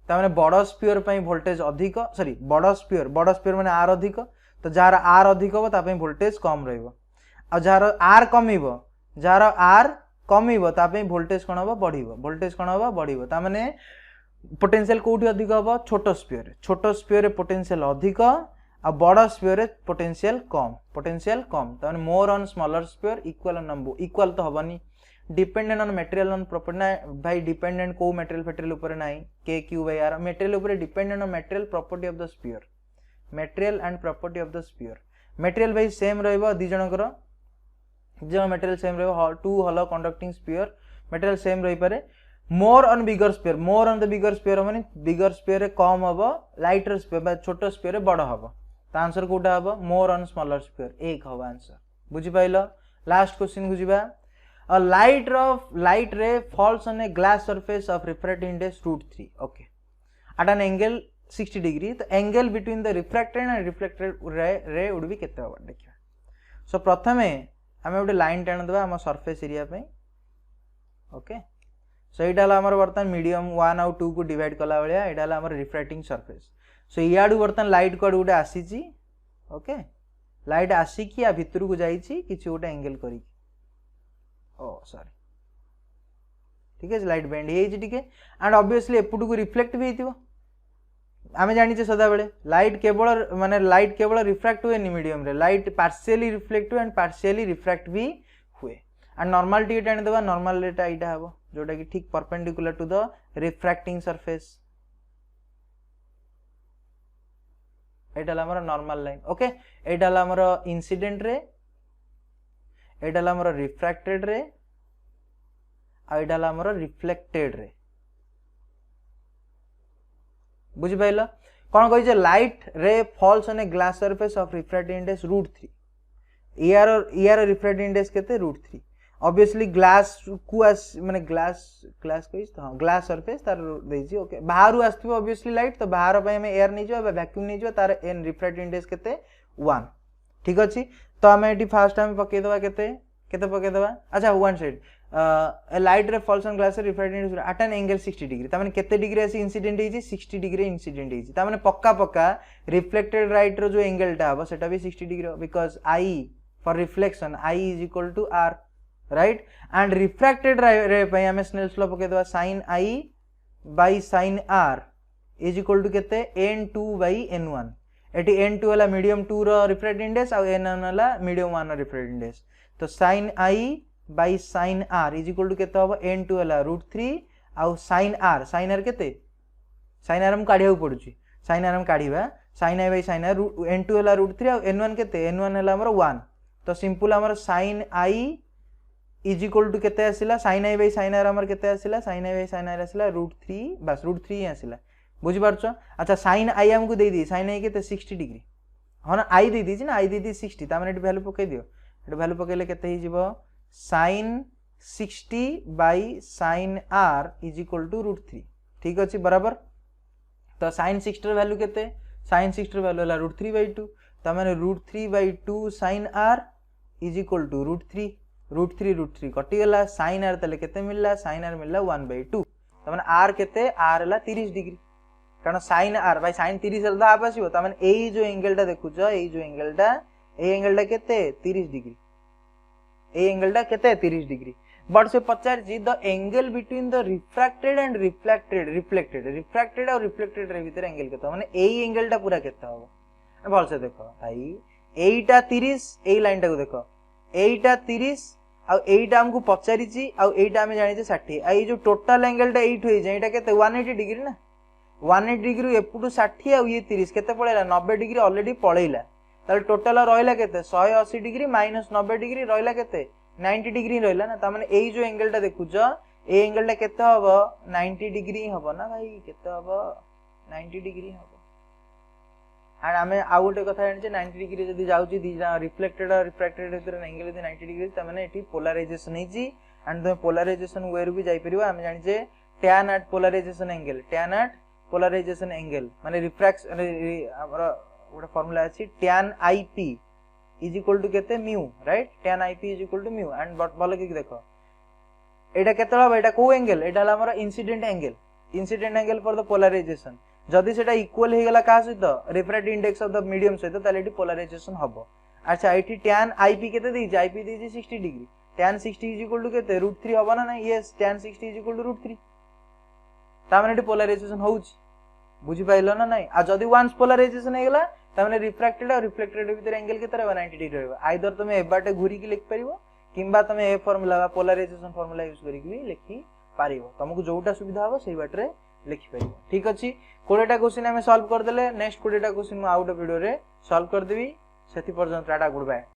त माने बड़ स्फीयर पई वोल्टेज अधिक सॉरी बड़ स्फीयर माने r अधिक तो जार r अधिक हो ता पई वोल्टेज कम रहइबो आ जार r कमिबो जार r कमिबो ता पई वोल्टेज कोन होबो बढ़िबो ता माने पोटेंशियल कोठी अधिक होबो छोटो स्फीयर रे पोटेंशियल अधिक आ बड़ स्फीयर रे पोटेंशियल कम त माने more on smaller sphere equal तो हबनी dependent on material on property ना भाई डिपेंडेंट को मटेरियल ऊपर नाही k/r मटेरियल ऊपर dependent on material property of the sphere material and property of the sphere material भाई सेम रहइबो दि जनकर जो मटेरियल सेम रहइबो to hollow conducting sphere material same रहि पारे more on the bigger sphere माने बिगर स्फीयर कम हबो लाइटर स्फीयर बा छोटो स्फीयर बड़ हबो त आंसर कोटा हबो मोर ऑन स्मॉलर स्फीयर एक हबो आंसर बुझि पाइलो लास्ट क्वेश्चन को जिबा a light ray falls on a glass surface of refractive index √3 okay at an angle 60 degree the angle between the refracted and reflected ray would be केते हबो देखिया सो प्रथमे हमें गोटे लाइन टाण देबा हम सरफेस एरिया पे ओके सो एटा हला हमर वर्तमान मीडियम 1 और 2 को डिवाइड कला बलिया एटा हला हमर रिफ्रैक्टिंग सरफेस सो इयाडू वर्तमान लाइट कोड गोटे आसी छी ओके लाइट आसी कि या भितर को जाई छी किछि गोटे एंगल करी ओ सॉरी ठीक है लाइट बेंड हे जी ठीक है एंड ऑब्वियसली एपुट को रिफ्लेक्ट भी हेतिबो आमे जानि छे सदा बेले लाइट केवल रिफ्रैक्ट हुए नि मीडियम रे light partially reflect and partially refract भी हुए एंड नॉर्मल टी टाइम देबा नॉर्मल रेट आइटा हबो जोटा कि ठीक perpendicular to the refracting surface एटा हमर नॉर्मल लाइन ओके एटा हमर इंसिडेंट रे एटा हमर रिफ्रैक्टेड रे आ एटा हमर रिफ्लेक्टेड रे बुझि पाइलो कोन कहि जे light ray falls on a glass surface of refractive index √3 ईआर रिफ्रैक्टिव इंडेक्स केते √3 ऑब्वियसली ग्लास को माने ग्लास कहि त हां ग्लास सरफेस तार देइ छी ओके बाहरु आस्तबो ऑब्वियसली लाइट तो बाहर पय हम एयर नै जो वैक्यूम नै जो तार एन रिफ्रैक्टिव इंडेक्स केते 1 ठीक अछि तो हमें एटी फर्स्ट टाइम पके दबा केते पके दबा अच्छा one side a light ray falls on glass refractive index at an angle 60 degree त माने केते डिग्री आसी इंसिडेंट हेजी 60 डिग्री इंसिडेंट हेजी त माने पक्का रिफ्लेक्टेड राइट रो जो एंगल टा हबो सेटा भी 60 degree because I for reflection I = R right and refracted रे पे हमें स्नेल्स लॉ पके दबा sin I by sin R = केते n2/n1 एटी n2 वाला मीडियम 2 रो रिफ्रैक्टिव इंडेक्स और n1 वाला मीडियम 1 रो रिफ्रैक्टिव इंडेक्स तो sin I by sin R = केते हबो n2 वाला √3 और sin R केते sin r हमको काढिया पड़ुची sin r हम काढिबा sin i by sin r n2 हला √3 और n1 केते n1 हला हमर 1 तो सिंपल हमर sin i is equal to केते आसिला sin i by sin r हमर केते आसिला sin i by sin r आसिला √3 बस √3 ही आसिला बुझि पारछो। अच्छा sin i हमको दे दी sin i केते 60 डिग्री हां ना i दे दी ना i दे दी 60 ता माने एट वैल्यू पके दियो एट वैल्यू पकेले केते ही जीवो sin 60 by sin r is equal to √3 ठीक अछि बराबर। तो sin 60 र वैल्यू केते sin 60 र वैल्यू हला √3/2 ता माने √3/2 sin r is equal to √3 कटि गला sin r तले केते मिलला sin r मिलला 1/2 ता माने r केते r हला 30 डिग्री कारण sin r भाई sin 30 हला आप आसीबो ता माने एई जो एंगलटा देखुचो एई जो एंगलटा केते 30 डिग्री ए एंगलटा केते 30 डिग्री बट से पचार जी the angle between the refracted and reflected और रिफ्लेक्टेड रे भीतर एंगल केते माने एई एंगलटा पूरा केते हो भल से देखो भाई एईटा 30 एई लाइनटा को देखो एईटा 30 आ एईटा हमको पचारी छी आ एईटा हम जानि छे 60 आ ए जो टोटल एंगलटा एइठ होई जाय एटा केते 180 डिग्री ना 180 डिग्री एपुटू 60 आ ये 30 केते पळेला 90 डिग्री ऑलरेडी पळेला ताले टोटल रहिला केते 180 डिग्री माइनस 90 डिग्री रहिला केते 90 डिग्री रहिला ना ता माने एई जो एंगलटा देखुचो ए एंगलटा केते हबो 90 डिग्री हबो ना भाई केते हबो 90 डिग्री हबो एंड हमें आ गोटे कथा जानि 90 डिग्री जदी जाउची दी रिफ्लेक्टेड और रिफ्रैक्टेड भीतर एंगल यदि 90 डिग्री ता माने एठी पोलराइजेशन हेची एंड द पोलराइजेशन वेयर भी जाई परिबो हमें जानि जे tan at पोलराइजेशन एंगल माने रिफ्रैक्शन हमरा गोटे फार्मूला अछि tan ip is equal to केते mu right tan ip is equal to mu and भलो कि देखो एटा केते हबो एटा को एंगल एटा हला हमरा incident angle for the polarization जदी सेटा इक्वल हे गला का सहित refractive index of the medium सहित ताले एटी पोलराइजेशन हबो। अच्छा एटी tan ip केते दी ip दी 60 degree tan 60 is equal to केते √3 हबो ना yes tan 60 is equal to √3 ता माने एटी पोलराइजेशन होउची बुझी पाइलो ना नहीं आ जदी वंस पोलराइजेशन हे गला ता माने रिफ्रैक्टेड और रिफ्लेक्टेड भीतर एंगल केते रहबा 90 डिग्री रहबा आइदर तुमे ए बाटे घुरी की लिख परिबो किंबा तुमे ए फार्मूला बा पोलराइजेशन फार्मूला यूज करी भी लिखि पारिबो तुमको जोटा सुविधा हो सेही बाटे लिखि परिबो ठीक अछि 20टा क्वेश्चन हमें सॉल्व कर देले नेक्स्ट 20टा क्वेश्चन मु आउट वीडियो रे सॉल्व कर देबी सेति पर्यंत टाटा गुड बाय।